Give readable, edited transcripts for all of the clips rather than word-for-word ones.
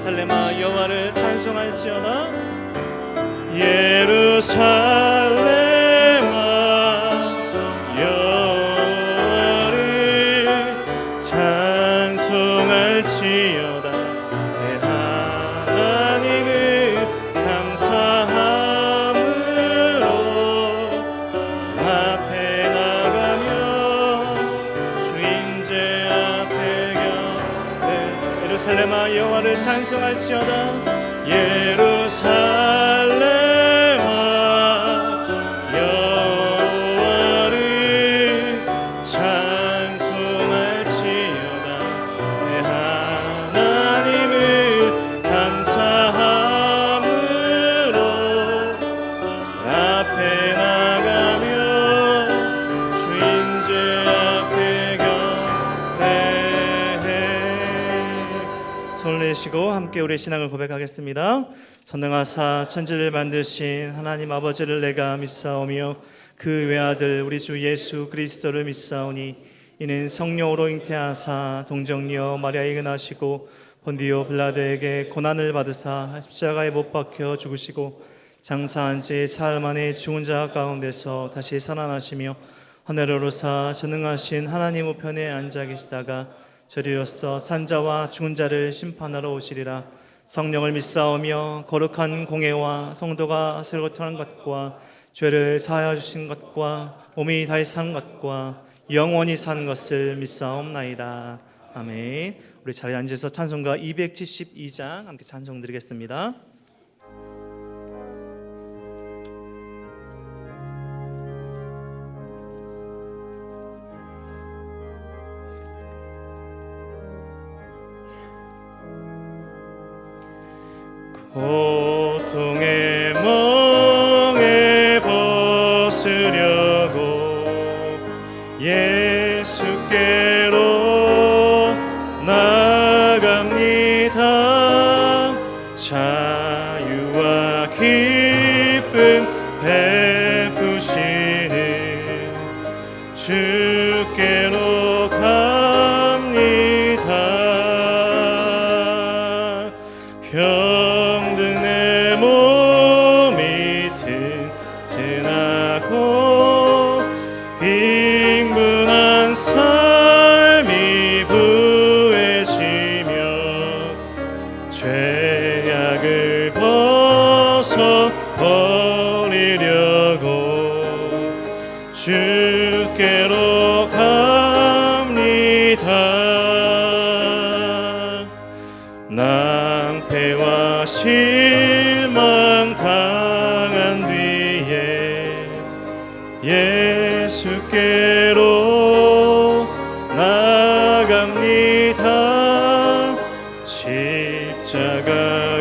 예루살렘아 여호와를 찬송할지어다. 예루살렘아 여호와를 찬송할지어다. 내 하나님을 감사함으로 앞에 나가며 주인제 앞에 곁에 예루살렘아 여호와를 찬송할지어다. 예루살렘아 여호와를 찬송할지어다. 내 하나님을 감사함으로 앞에 나가며 주인제 앞에 경배해. 손을 내시고 함께 우리의 신앙을 고백하겠습니다. 선능하사 천지를 만드신 하나님 아버지를 내가 믿사오며 그 외아들 우리 주 예수 그리스도를 믿사오니 이는 성령으로 잉태하사 동정녀 마리아에게 나시고 본디오 빌라도에게 고난을 받으사 십자가에 못 박혀 죽으시고 장사한 지 사흘 만에 죽은 자 가운데서 다시 살아나시며 하늘에 오르사 전능하신 하나님 우편에 앉아 계시다가 저리로서 산자와 죽은 자를 심판하러 오시리라. 성령을 믿사오며 거룩한 공회와 성도가 새로 태어난 것과 죄를 사하여 주신 것과 몸이 다시 사는 것과 영원히 사는 것을 믿사옵나이다. 아멘. 우리 자리에 앉아서 찬송가 272장 함께 찬송 드리겠습니다. 고통의 멍에 벗으려고 예수께로 나갑니다. 자유와 기쁨 베푸시는 주께로 갑니다. 병든 내 몸이 튼튼하고 빈곤한 삶이 부해지며 죄악을 벗어버리려고 주께로 갑니다. 낭패와 실망 당한 뒤에 예수께로 나갑니다. 십자가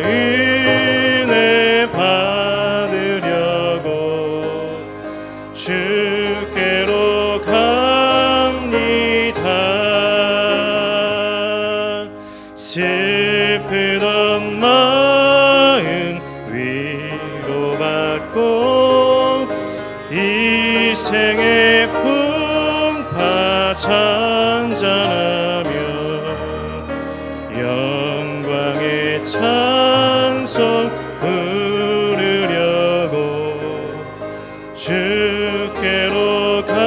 은혜 받으려고 주께로 갑니다. 슬프던 마음 위로받고 이 생의 풍파 잔잔하며 영광의 찬송 부르려고 주께로 갑니다.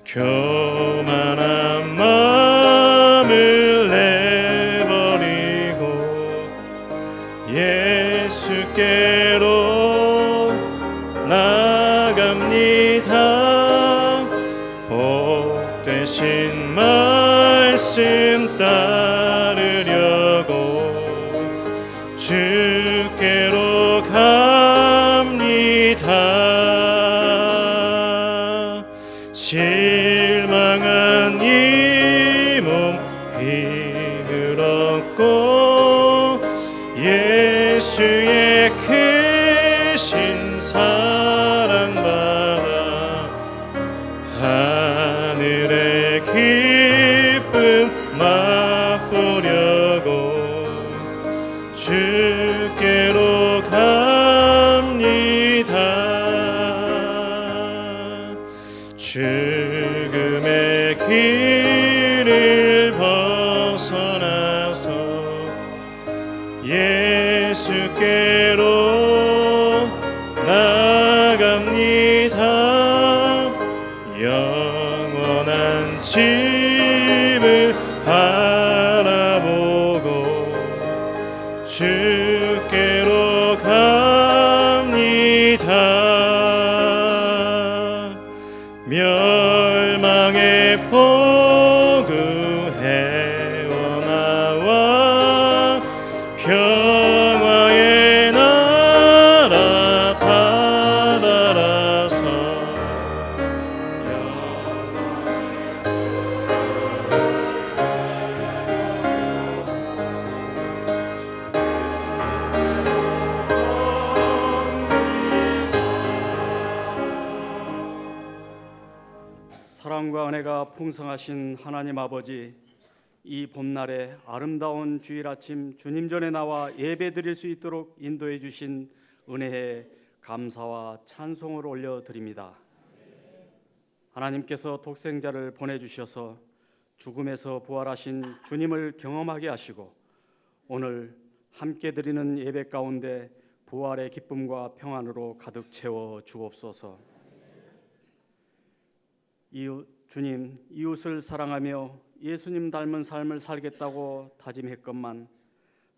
교만한 마음을 내버리고 예수께로 나갑니다. 복되신 말씀 따르려고 주께로 갑니다. 실망한 이 몸 힘을 얻고 예수의 크신 사랑 받아 하늘의 기쁨 맛보려고 주께로 갑니다. 죽음의 길을 주께로 나갑니다. 영원한 집을 바라보고 주께로 갑니다. 멸망의 포구 헤어나와 평화의 나라 다다라서 사랑과 은혜가 풍성하신 하나님 아버지, 이 봄날에 아름다운 주일 아침 주님 전에 나와 예배 드릴 수 있도록 인도해 주신 은혜에 감사와 찬송을 올려드립니다. 하나님께서 독생자를 보내주셔서 죽음에서 부활하신 주님을 경험하게 하시고 오늘 함께 드리는 예배 가운데 부활의 기쁨과 평안으로 가득 채워 주옵소서. 주님, 이웃을 사랑하며 예수님 닮은 삶을 살겠다고 다짐했건만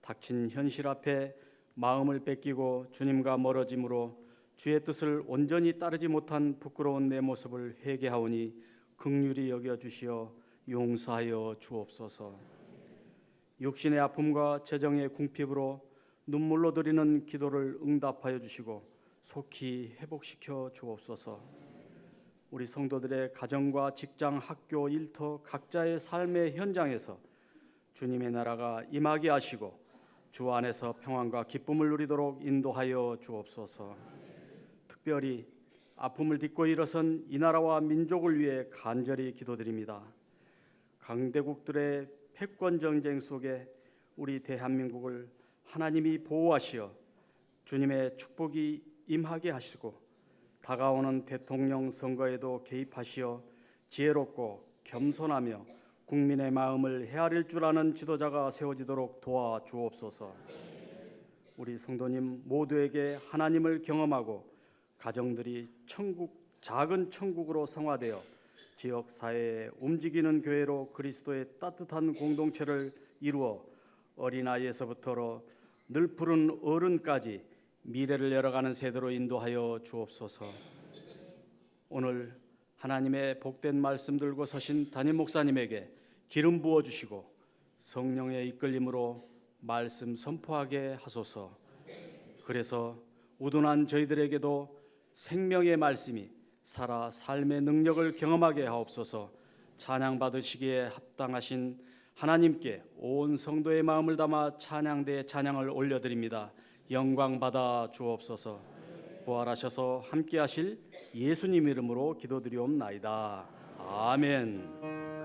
닥친 현실 앞에 마음을 뺏기고 주님과 멀어짐으로 주의 뜻을 온전히 따르지 못한 부끄러운 내 모습을 회개하오니 긍휼히 여겨주시어 용서하여 주옵소서. 육신의 아픔과 재정의 궁핍으로 눈물로 드리는 기도를 응답하여 주시고 속히 회복시켜 주옵소서. 우리 성도들의 가정과 직장, 학교, 일터 각자의 삶의 현장에서 주님의 나라가 임하게 하시고 주 안에서 평안과 기쁨을 누리도록 인도하여 주옵소서. 특별히 아픔을 딛고 일어선 이 나라와 민족을 위해 간절히 기도드립니다. 강대국들의 패권 정쟁 속에 우리 대한민국을 하나님이 보호하시어 주님의 축복이 임하게 하시고 다가오는 대통령 선거에도 개입하시어 지혜롭고 겸손하며 국민의 마음을 헤아릴 줄 아는 지도자가 세워지도록 도와주옵소서. 우리 성도님 모두에게 하나님을 경험하고 가정들이 작은 천국으로 성화되어 지역 사회에 움직이는 교회로 그리스도의 따뜻한 공동체를 이루어 어린아이에서부터 늘 푸른 어른까지 미래를 열어가는 세대로 인도하여 주옵소서. 오늘 하나님의 복된 말씀 들고 서신 담임 목사님에게 기름 부어 주시고 성령의 이끌림으로 말씀 선포하게 하소서. 그래서 우둔한 저희들에게도 생명의 말씀이 살아 삶의 능력을 경험하게 하옵소서. 찬양 받으시기에 합당하신 하나님께 온 성도의 마음을 담아 찬양대에 찬양을 올려드립니다. 영광 받아 주옵소서. 부활하셔서 함께하실 예수님 이름으로 기도드리옵나이다. 아멘.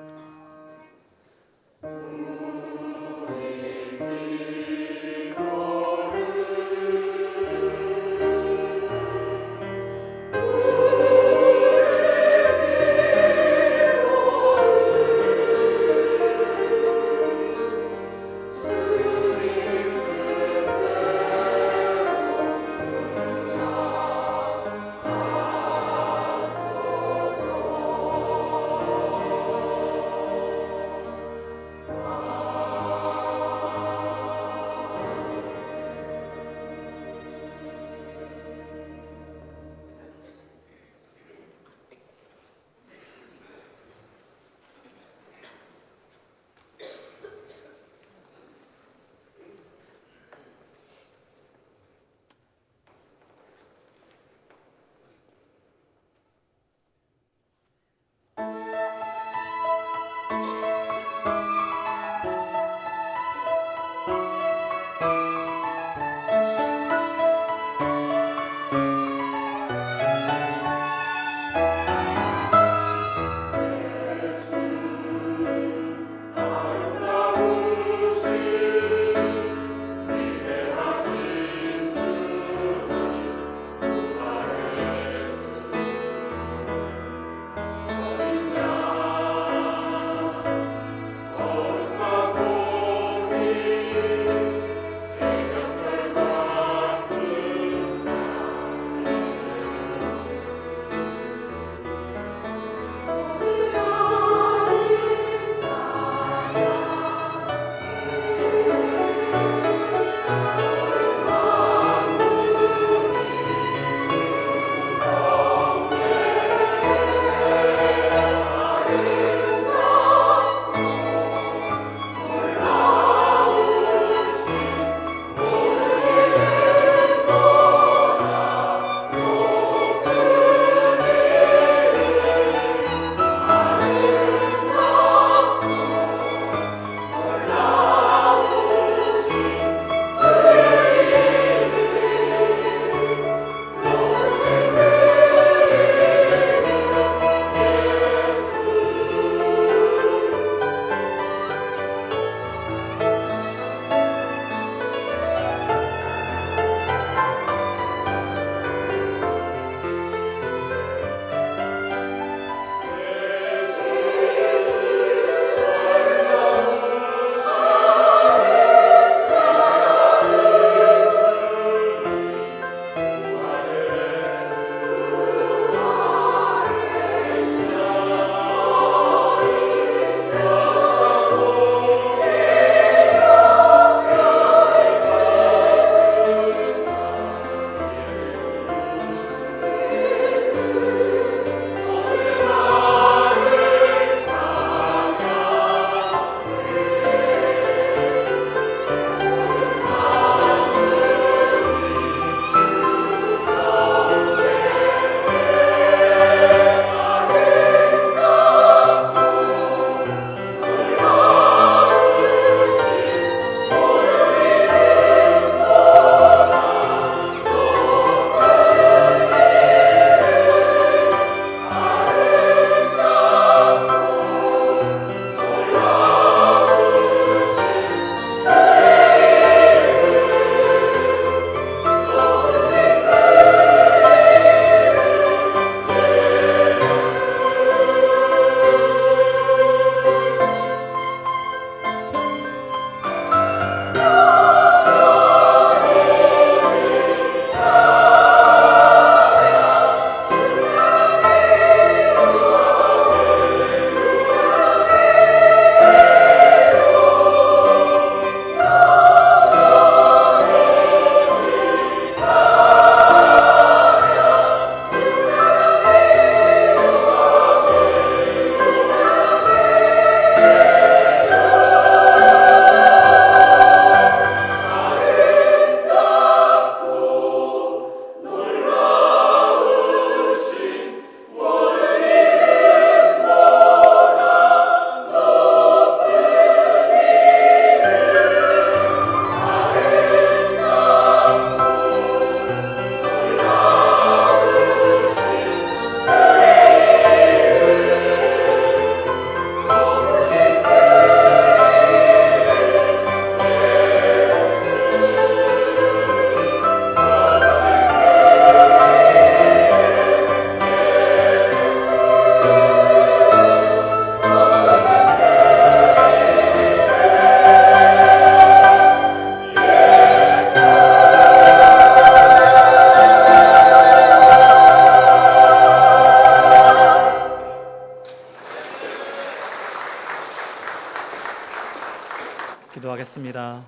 기도하겠습니다.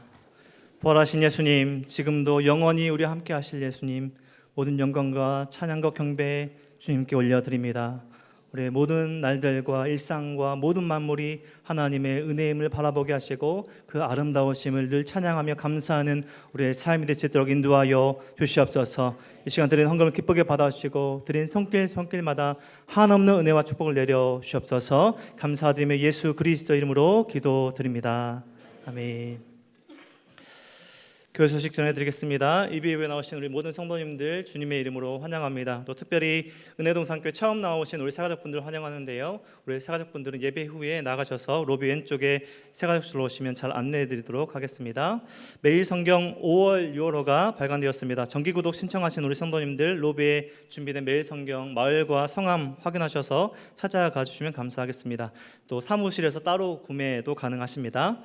부활하신 예수님, 지금도 영원히 우리와 함께 하실 예수님, 모든 영광과 찬양과 경배 주님께 올려드립니다. 우리의 모든 날들과 일상과 모든 만물이 하나님의 은혜임을 바라보게 하시고 그 아름다우심을 늘 찬양하며 감사하는 우리의 삶이 될 수 있도록 인도하여 주시옵소서. 이 시간 드린 헌금을 기쁘게 받아주시고 드린 손길마다 한없는 은혜와 축복을 내려 주시옵소서. 감사드리며 예수 그리스도 이름으로 기도드립니다. 아멘. 교회 소식 전해드리겠습니다. 이비예배 나오신 우리 모든 성도님들 주님의 이름으로 환영합니다. 또 특별히 은혜동산교회 처음 나오신 우리 새가족분들 환영하는데요. 우리 새가족분들은 예배 후에 나가셔서 로비 왼쪽에 새가족실로 오시면 잘 안내해드리도록 하겠습니다. 매일 성경 5월 6월호가 발간되었습니다. 정기구독 신청하신 우리 성도님들 로비에 준비된 매일 성경 마을과 성함 확인하셔서 찾아가 주시면 감사하겠습니다. 또 사무실에서 따로 구매도 가능하십니다.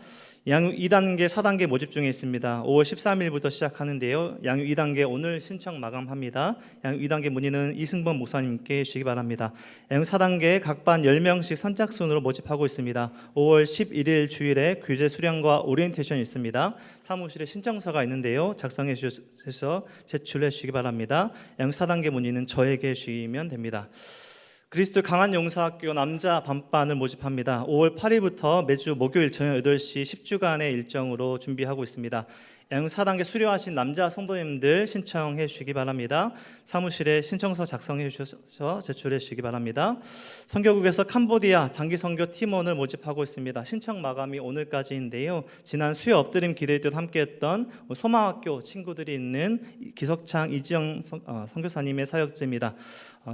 양육 2단계, 4단계 모집 중에 있습니다. 5월 13일부터 시작하는데요. 양육 2단계 오늘 신청 마감합니다. 양육 2단계 문의는 이승범 목사님께 주시기 바랍니다. 양육 4단계 각 반 10명씩 선착순으로 모집하고 있습니다. 5월 11일 주일에 교재 수령과 오리엔테이션이 있습니다. 사무실에 신청서가 있는데요. 작성해 주셔서 제출해 주시기 바랍니다. 양육 4단계 문의는 저에게 주시면 됩니다. 그리스도 강한 용사학교 남자 반반을 모집합니다. 5월 8일부터 매주 목요일 저녁 8시 10주간의 일정으로 준비하고 있습니다. 양육 4단계 수료하신 남자 성도님들 신청해 주시기 바랍니다. 사무실에 신청서 작성해 주셔서 제출해 주시기 바랍니다. 선교국에서 캄보디아 단기 선교 팀원을 모집하고 있습니다. 신청 마감이 오늘까지인데요. 지난 수요 엎드림 기도회 때 함께했던 소망학교 친구들이 있는 기석창 이지영 선교사님의 사역지입니다.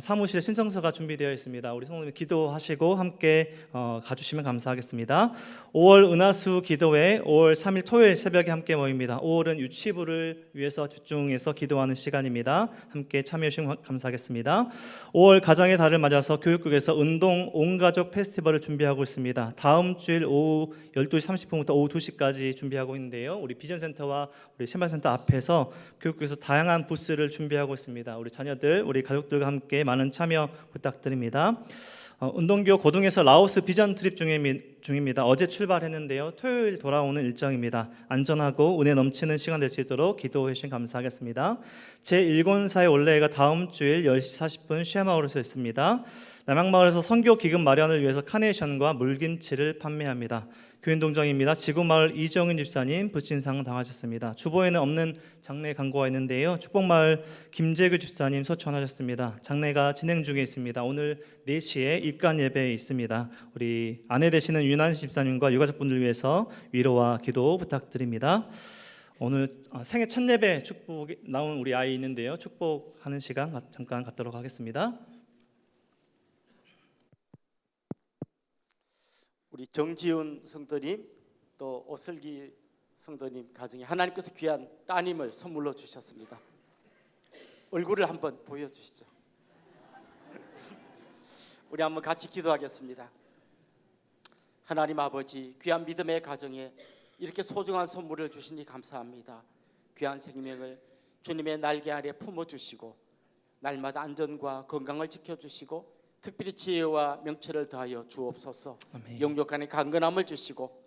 사무실에 신청서가 준비되어 있습니다. 우리 성도님 기도하시고 함께 가주시면 감사하겠습니다. 5월 은하수 기도회 5월 3일 토요일 새벽에 함께 모입니다. 5월은 유치부를 위해서 집중해서 기도하는 시간입니다. 함께 참여해 주시면 감사하겠습니다. 5월 가정의 달을 맞아서 교육국에서 운동 온가족 페스티벌을 준비하고 있습니다. 다음 주일 오후 12시 30분부터 오후 2시까지 준비하고 있는데요. 우리 비전센터와 우리 신발센터 앞에서 교육국에서 다양한 부스를 준비하고 있습니다. 우리 자녀들, 우리 가족들과 함께 많은 참여 부탁드립니다. 운동교 고등에서 라오스 비전 트립 중입니다. 어제 출발했는데요. 토요일 돌아오는 일정입니다. 안전하고 은혜 넘치는 시간 될 수 있도록 기도해 주시면 감사하겠습니다. 제1권사의 올레가 다음 주일 10시 40분 시아마을에서 있습니다. 남양마을에서 선교 기금 마련을 위해서 카네이션과 물김치를 판매합니다. 교인동정입니다. 지구마을 이정은 집사님 부친상 당하셨습니다. 주보에는 없는 장례 광고가 있는데요. 축복마을 김재규 집사님 소천하셨습니다. 장례가 진행 중에 있습니다. 오늘 4시에 입간 예배 있습니다. 우리 아내 되시는 윤한시 집사님과 유가족분들 위해서 위로와 기도 부탁드립니다. 오늘 생애 첫 예배 축복 나온 우리 아이 있는데요. 축복하는 시간 잠깐 갖도록 하겠습니다. 우리 정지훈 성도님 또 오슬기 성도님 가정에 하나님께서 귀한 따님을 선물로 주셨습니다. 얼굴을 한번 보여주시죠. 우리 한번 같이 기도하겠습니다. 하나님 아버지, 귀한 믿음의 가정에 이렇게 소중한 선물을 주시니 감사합니다. 귀한 생명을 주님의 날개 아래 품어주시고 날마다 안전과 건강을 지켜주시고 특별히 지혜와 명철을 더하여 주옵소서. 아멘. 영육간의 강건함을 주시고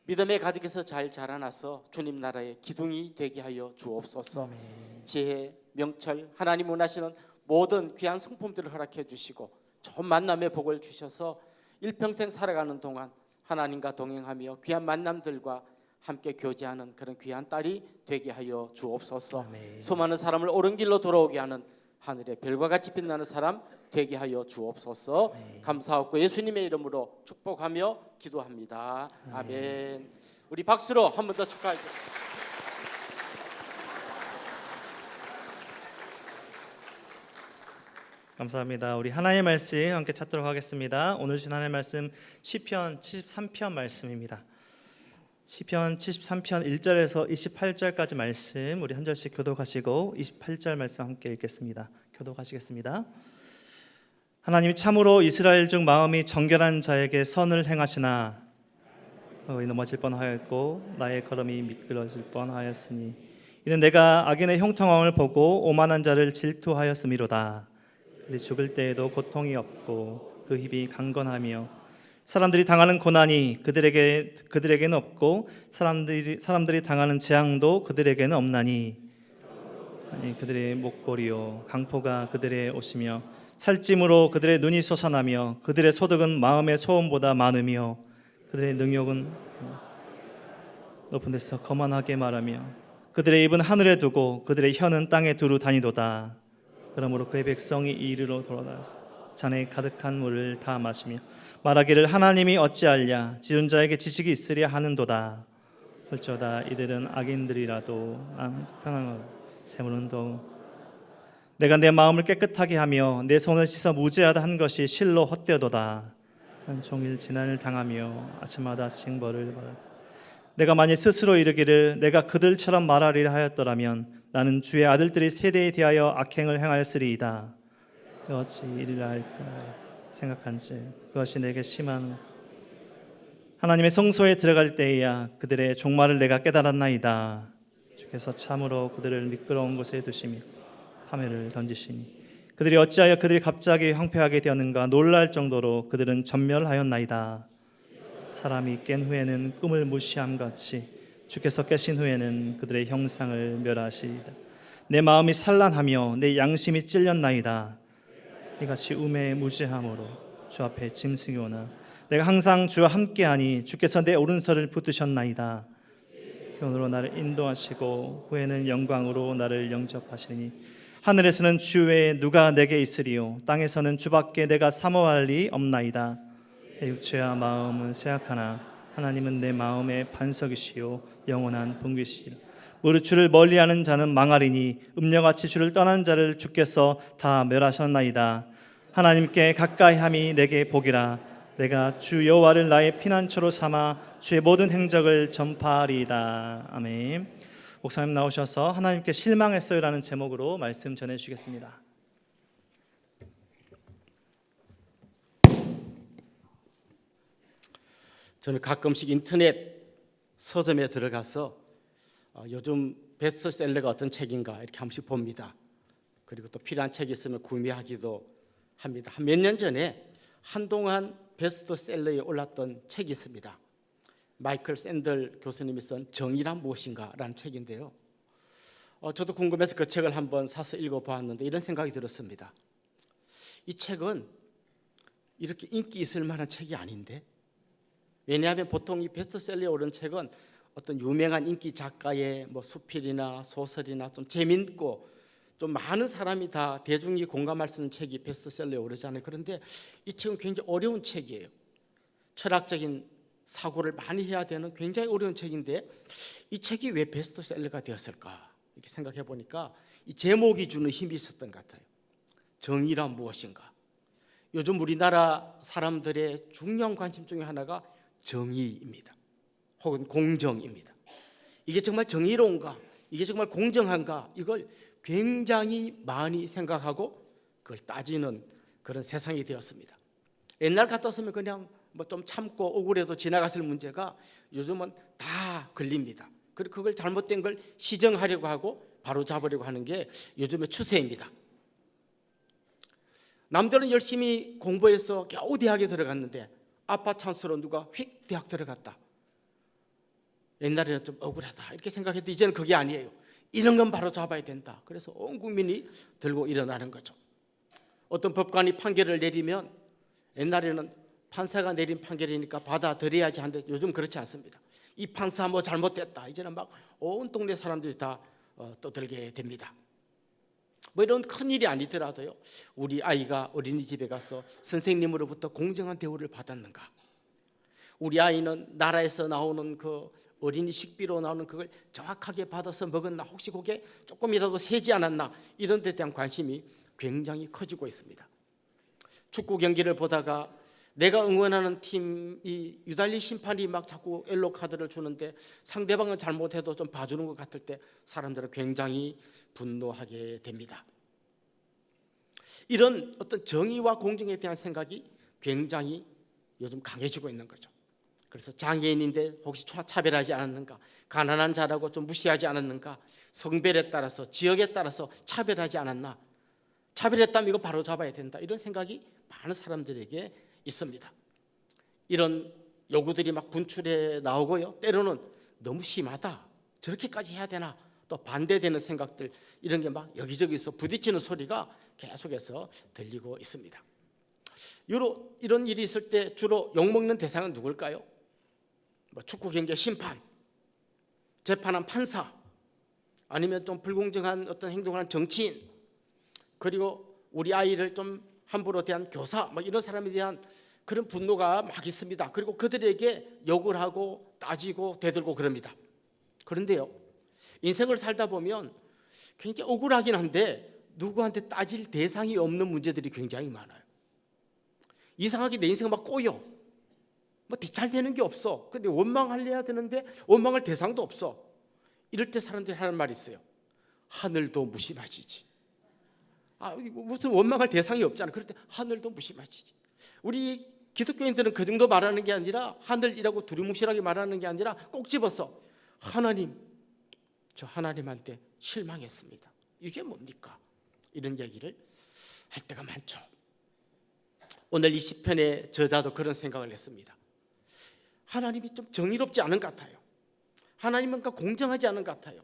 믿음의 가정에서 잘 자라나서 주님 나라의 기둥이 되게 하여 주옵소서. 아멘. 지혜, 명철, 하나님 원하시는 모든 귀한 성품들을 허락해 주시고 좋은 만남의 복을 주셔서 일평생 살아가는 동안 하나님과 동행하며 귀한 만남들과 함께 교제하는 그런 귀한 딸이 되게 하여 주옵소서. 아멘. 수많은 사람을 옳은 길로 돌아오게 하는 하늘의 별과 같이 빛나는 사람 되게 하여 주옵소서. 감사하고 예수님의 이름으로 축복하며 기도합니다. 아멘. 우리 박수로 한 번 더 축하해 주세요. 감사합니다. 우리 하나님의 말씀 함께 찾도록 하겠습니다. 오늘 주신 하나님의 말씀 시편 73편 말씀입니다. 시편 73편 1절에서 28절까지 말씀 우리 한 절씩 교독하시고 28절 말씀 함께 읽겠습니다. 교독하시겠습니다. 하나님이 참으로 이스라엘 중 마음이 정결한 자에게 선을 행하시나 넘어질 뻔하였고 나의 걸음이 미끄러질 뻔하였으니 이는 내가 악인의 형통함을 보고 오만한 자를 질투하였음이로다. 그들이 죽을 때에도 고통이 없고 그 입이 강건하며 사람들이 당하는 고난이 그들에게는 없고 사람들이 당하는 재앙도 그들에게는 없나니 아니 그들의 목걸이요 강포가 그들의 옷이며 살찜으로 그들의 눈이 솟아나며 그들의 소득은 마음의 소원보다 많으며 그들의 능욕은 높은 데서 거만하게 말하며 그들의 입은 하늘에 두고 그들의 혀는 땅에 두루 다니도다. 그러므로 그의 백성이 이리로 돌아다 잔에 가득한 물을 다 마시며 말하기를 하나님이 어찌하랴 지존 자에게 지식이 있으랴 하는도다. 어쩌다 이들은 악인들이라도 평안하고 재물은 더욱 내가 내 마음을 깨끗하게 하며 내 손을 씻어 무죄하다 한 것이 실로 헛되도다. 난 종일 재난을 당하며 아침마다 징벌을 받아 내가 만일 스스로 이르기를 내가 그들처럼 말하리라 하였더라면 나는 주의 아들들이 세대에 대하여 악행을 행하였으리이다. 어찌 이리라 할까 생각한지 그것이 내게 심한 하나님의 성소에 들어갈 때에야 그들의 종말을 내가 깨달았나이다. 주께서 참으로 그들을 미끄러운 곳에 두시며 파멸을 던지시니 그들이 어찌하여 그들이 갑자기 황폐하게 되었는가 놀랄 정도로 그들은 전멸하였나이다. 사람이 깬 후에는 꿈을 무시함같이 주께서 깨신 후에는 그들의 형상을 멸하시리다. 내 마음이 산란하며 내 양심이 찔렸나이다. 이같이 우매에 무죄함으로 주 앞에 짐승이 오나 내가 항상 주와 함께하니 주께서 내 오른손을 붙드셨나이다. 오늘로 나를 인도하시고 후에는 영광으로 나를 영접하시니 하늘에서는 주 외에 누가 내게 있으리요 땅에서는 주밖에 내가 사모할 리 없나이다. 내 육체와 마음은 쇠약하나 하나님은 내 마음의 반석이시요 영원한 분기시라. 무릇 주를 멀리하는 자는 망하리니 음녀같이 주를 떠난 자를 주께서 다 멸하셨나이다. 하나님께 가까이함이 내게 복이라. 내가 주 여호와를 나의 피난처로 삼아 주의 모든 행적을 전파하리이다. 아멘. 목사님 나오셔서 하나님께 실망했어요라는 제목으로 말씀 전해주시겠습니다. 저는 가끔씩 인터넷 서점에 들어가서 요즘 베스트셀러가 어떤 책인가 이렇게 한 번씩 봅니다. 그리고 또 필요한 책이 있으면 구매하기도 합니다. 한 몇 년 전에 한동안 베스트셀러에 올랐던 책이 있습니다. 마이클 샌들 교수님이 쓴 정의란 무엇인가라는 책인데요. 저도 궁금해서 그 책을 한번 사서 읽어보았는데 이런 생각이 들었습니다. 이 책은 이렇게 인기 있을 만한 책이 아닌데, 왜냐하면 보통 이 베스트셀러에 오른 책은 어떤 유명한 인기 작가의 수필이나 소설이나 좀 재밌고 좀 많은 사람이 다 대중이 공감할 수 있는 책이 베스트셀러에 오르잖아요. 그런데 이 책은 굉장히 어려운 책이에요. 철학적인 사고를 많이 해야 되는 굉장히 어려운 책인데 이 책이 왜 베스트셀러가 되었을까 이렇게 생각해 보니까 이 제목이 주는 힘이 있었던 것 같아요. 정의란 무엇인가? 요즘 우리나라 사람들의 중요한 관심 중에 하나가 정의입니다. 혹은 공정입니다. 이게 정말 정의로운가? 이게 정말 공정한가? 이걸 굉장히 많이 생각하고 그걸 따지는 그런 세상이 되었습니다. 옛날 같았으면 그냥 좀 참고 억울해도 지나갔을 문제가 요즘은 다 걸립니다. 그리고 그걸 잘못된 걸 시정하려고 하고 바로잡으려고 하는 게 요즘의 추세입니다. 남들은 열심히 공부해서 겨우 대학에 들어갔는데 아빠 찬스로 누가 휙 대학 들어갔다. 옛날에는 좀 억울하다 이렇게 생각했는데 이제는 그게 아니에요. 이런 건 바로 잡아야 된다. 그래서 온 국민이 들고 일어나는 거죠. 어떤 법관이 판결을 내리면 옛날에는 판사가 내린 판결이니까 받아들여야지 하는데 요즘 그렇지 않습니다. 이 판사 잘못됐다. 이제는 막 온 동네 사람들이 다 떠들게 됩니다. 이런 큰 일이 아니더라도요. 우리 아이가 어린이집에 가서 선생님으로부터 공정한 대우를 받았는가? 우리 아이는 나라에서 나오는 그 어린이 식비로 나오는 그걸 정확하게 받아서 먹었나? 혹시 그게 조금이라도 새지 않았나? 이런 데 대한 관심이 굉장히 커지고 있습니다. 축구 경기를 보다가 내가 응원하는 팀이 유달리 심판이 막 자꾸 옐로 카드를 주는데 상대방은 잘못해도 좀 봐주는 것 같을 때 사람들은 굉장히 분노하게 됩니다. 이런 어떤 정의와 공정에 대한 생각이 굉장히 요즘 강해지고 있는 거죠. 그래서 장애인인데 혹시 차별하지 않았는가? 가난한 자라고 좀 무시하지 않았는가? 성별에 따라서 지역에 따라서 차별하지 않았나? 차별했다면 이거 바로 잡아야 된다. 이런 생각이 많은 사람들에게 있습니다. 이런 요구들이 막 분출해 나오고요. 때로는 너무 심하다, 저렇게까지 해야 되나, 또 반대되는 생각들, 이런 게 막 여기저기서 부딪히는 소리가 계속해서 들리고 있습니다. 이런 일이 있을 때 주로 욕먹는 대상은 누굴까요? 축구 경기 심판, 재판한 판사, 아니면 좀 불공정한 어떤 행동을 한 정치인, 그리고 우리 아이를 좀 함부로 대한 교사, 이런 사람에 대한 그런 분노가 막 있습니다. 그리고 그들에게 욕을 하고 따지고 대들고 그럽니다. 그런데요, 인생을 살다 보면 굉장히 억울하긴 한데 누구한테 따질 대상이 없는 문제들이 굉장히 많아요. 이상하게 내 인생은 막 꼬여. 잘 되는 게 없어. 근데 원망하려야 되는데 원망할 대상도 없어. 이럴 때 사람들이 하는 말이 있어요. 하늘도 무심하시지. 무슨 원망할 대상이 없잖아. 그럴 때 하늘도 무심하시지. 우리 기독교인들은 그 정도 말하는 게 아니라, 하늘이라고 두리뭉실하게 말하는 게 아니라 꼭 집어서 하나님, 저 하나님한테 실망했습니다. 이게 뭡니까? 이런 얘기를 할 때가 많죠. 오늘 이 시편의 저자도 그런 생각을 했습니다. 하나님이 좀 정의롭지 않은 것 같아요. 하나님은 공정하지 않은 것 같아요.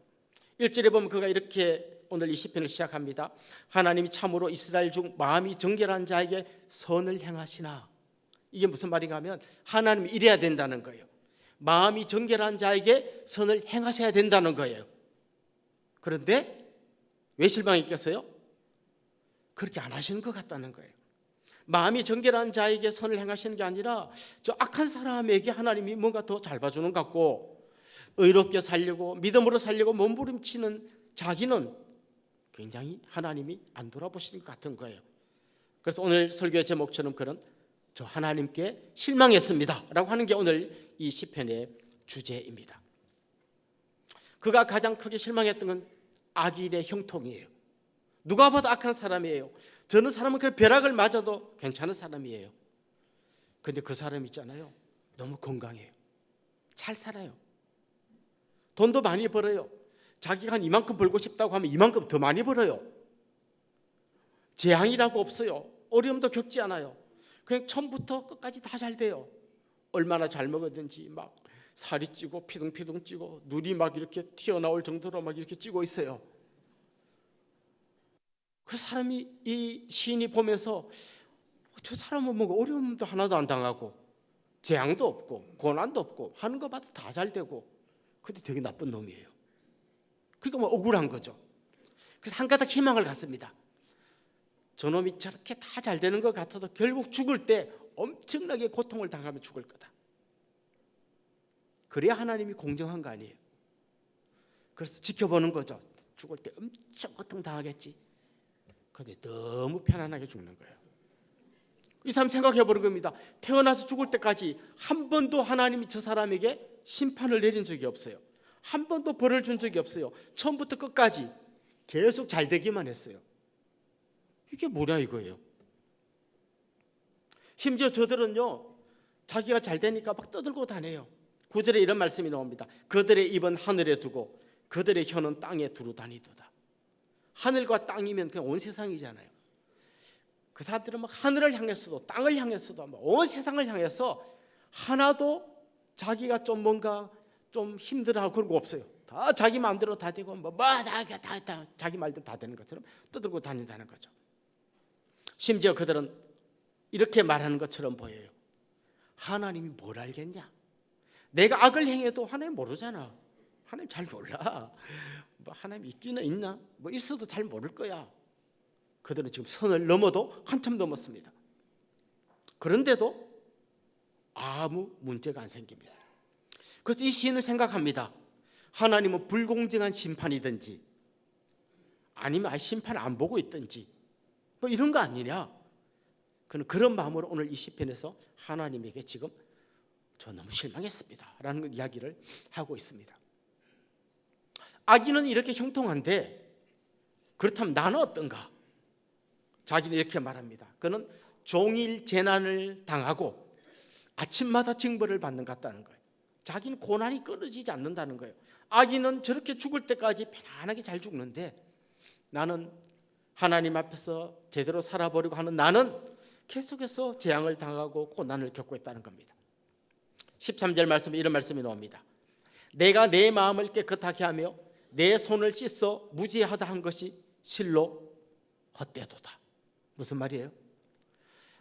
1절에 보면 그가 이렇게 오늘 이 시편을 시작합니다. 하나님이 참으로 이스라엘 중 마음이 정결한 자에게 선을 행하시나. 이게 무슨 말인가 하면 하나님이 이래야 된다는 거예요. 마음이 정결한 자에게 선을 행하셔야 된다는 거예요. 그런데 왜 실망했겠어요? 그렇게 안 하시는 것 같다는 거예요. 마음이 정결한 자에게 선을 행하시는 게 아니라 저 악한 사람에게 하나님이 뭔가 더 잘 봐주는 것 같고, 의롭게 살려고 믿음으로 살려고 몸부림치는 자기는 굉장히 하나님이 안 돌아보시는 것 같은 거예요. 그래서 오늘 설교의 제목처럼 그런 저 하나님께 실망했습니다 라고 하는 게 오늘 이 시편의 주제입니다. 그가 가장 크게 실망했던 건 악인의 형통이에요. 누가 봐도 악한 사람이에요. 저는 사람은 그 벼락을 맞아도 괜찮은 사람이에요. 근데 그 사람 있잖아요, 너무 건강해요. 잘 살아요. 돈도 많이 벌어요. 자기가 한 이만큼 벌고 싶다고 하면 이만큼 더 많이 벌어요. 재앙이라고 없어요. 어려움도 겪지 않아요. 그냥 처음부터 끝까지 다 잘 돼요. 얼마나 잘 먹었든지 막 살이 찌고 피둥피둥 찌고 눈이 막 이렇게 튀어나올 정도로 막 이렇게 찌고 있어요. 그 사람이, 이 시인이 보면서 저 사람은 뭐 어려움도 하나도 안 당하고 재앙도 없고 고난도 없고 하는 거 봐도 다 잘 되고, 근데 되게 나쁜 놈이에요. 그러니까 억울한 거죠. 그래서 한 가닥 희망을 갖습니다. 저놈이 저렇게 다 잘 되는 것 같아도 결국 죽을 때 엄청나게 고통을 당하며 죽을 거다. 그래야 하나님이 공정한 거 아니에요. 그래서 지켜보는 거죠. 죽을 때 엄청 고통 당하겠지. 근데 너무 편안하게 죽는 거예요. 이 사람 생각해 보는 겁니다. 태어나서 죽을 때까지 한 번도 하나님이 저 사람에게 심판을 내린 적이 없어요. 한 번도 벌을 준 적이 없어요. 처음부터 끝까지 계속 잘 되기만 했어요. 이게 뭐냐 이거예요. 심지어 저들은요, 자기가 잘 되니까 막 떠들고 다녀요. 9절에 이런 말씀이 나옵니다. 그들의 입은 하늘에 두고 그들의 혀는 땅에 두루 다니도다. 하늘과 땅이면 그냥 온 세상이잖아요. 그 사람들은 막 하늘을 향했어도 땅을 향했어도 온 세상을 향해서 하나도 자기가 좀 뭔가 좀 힘들어하고 그런 거 없어요. 다 자기 마음대로 다 되고 다 자기 말대로 다 되는 것처럼 떠들고 다닌다는 거죠. 심지어 그들은 이렇게 말하는 것처럼 보여요. 하나님이 뭘 알겠냐? 내가 악을 행해도 하나님 모르잖아. 하나님 잘 몰라. 하나님 있기는 있나? 있어도 잘 모를 거야. 그들은 지금 선을 넘어도 한참 넘었습니다. 그런데도 아무 문제가 안 생깁니다. 그래서 이 시인은 생각합니다. 하나님은 불공정한 심판이든지 아니면 심판 안 보고 있든지 이런 거 아니냐. 그는 그런 마음으로 오늘 이 시편에서 하나님에게 지금 저 너무 실망했습니다 라는 이야기를 하고 있습니다. 악인은 이렇게 형통한데 그렇다면 나는 어떤가? 자기는 이렇게 말합니다. 그는 종일 재난을 당하고 아침마다 징벌을 받는 것 같다는 거예요. 자기는 고난이 끊어지지 않는다는 거예요. 악인은 저렇게 죽을 때까지 편안하게 잘 죽는데 나는 하나님 앞에서 제대로 살아보려고 하는 나는 계속해서 재앙을 당하고 고난을 겪고 있다는 겁니다. 13절 말씀에 이런 말씀이 나옵니다. 내가 내 마음을 깨끗하게 하며 내 손을 씻어 무지하다 한 것이 실로 헛되도다. 무슨 말이에요?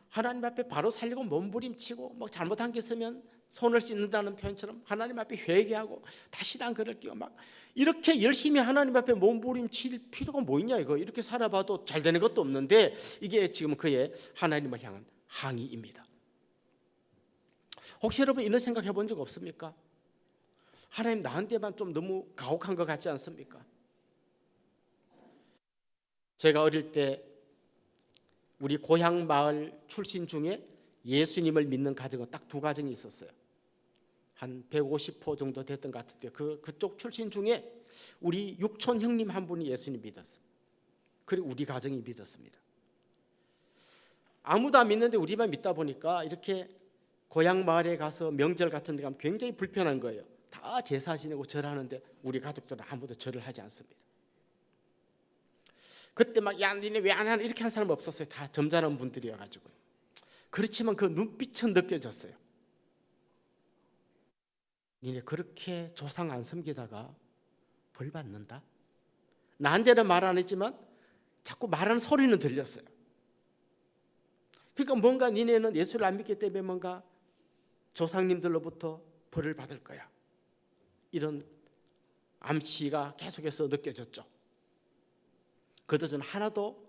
하나님 앞에 바로 살려고 몸부림치고 뭐 잘못한 게 있으면 손을 씻는다는 표현처럼 하나님 앞에 회개하고 다시 난 그를 끼워 막 이렇게 열심히 하나님 앞에 몸부림칠 필요가 뭐 있냐 이거. 이렇게 살아봐도 잘 되는 것도 없는데 이게 지금 그의 하나님을 향한 항의입니다. 혹시 여러분 이런 생각해 본 적 없습니까? 하나님 나한테만 좀 너무 가혹한 것 같지 않습니까? 제가 어릴 때 우리 고향 마을 출신 중에 예수님을 믿는 가정은 딱 두 가정이 있었어요. 한 150호 정도 됐던 것 같은데 그쪽 출신 중에 우리 육촌 형님 한 분이 예수님 믿었어요. 그리고 우리 가정이 믿었습니다. 아무도 안 믿는데 우리만 믿다 보니까 이렇게 고향 마을에 가서 명절 같은 데 가면 굉장히 불편한 거예요. 다 제사 지내고 절하는데 우리 가족들은 아무도 절을 하지 않습니다. 그때 막 야 니네 왜 안 하나 이렇게 한 사람 없었어요. 다 점잖은 분들이어가지고. 그렇지만 그 눈빛은 느껴졌어요. 니네 그렇게 조상 안 섬기다가 벌 받는다? 나한테는 말 안 했지만 자꾸 말하는 소리는 들렸어요. 그러니까 뭔가 니네는 예수를 안 믿기 때문에 뭔가 조상님들로부터 벌을 받을 거야. 이런 암시가 계속해서 느껴졌죠. 그래도 저는 하나도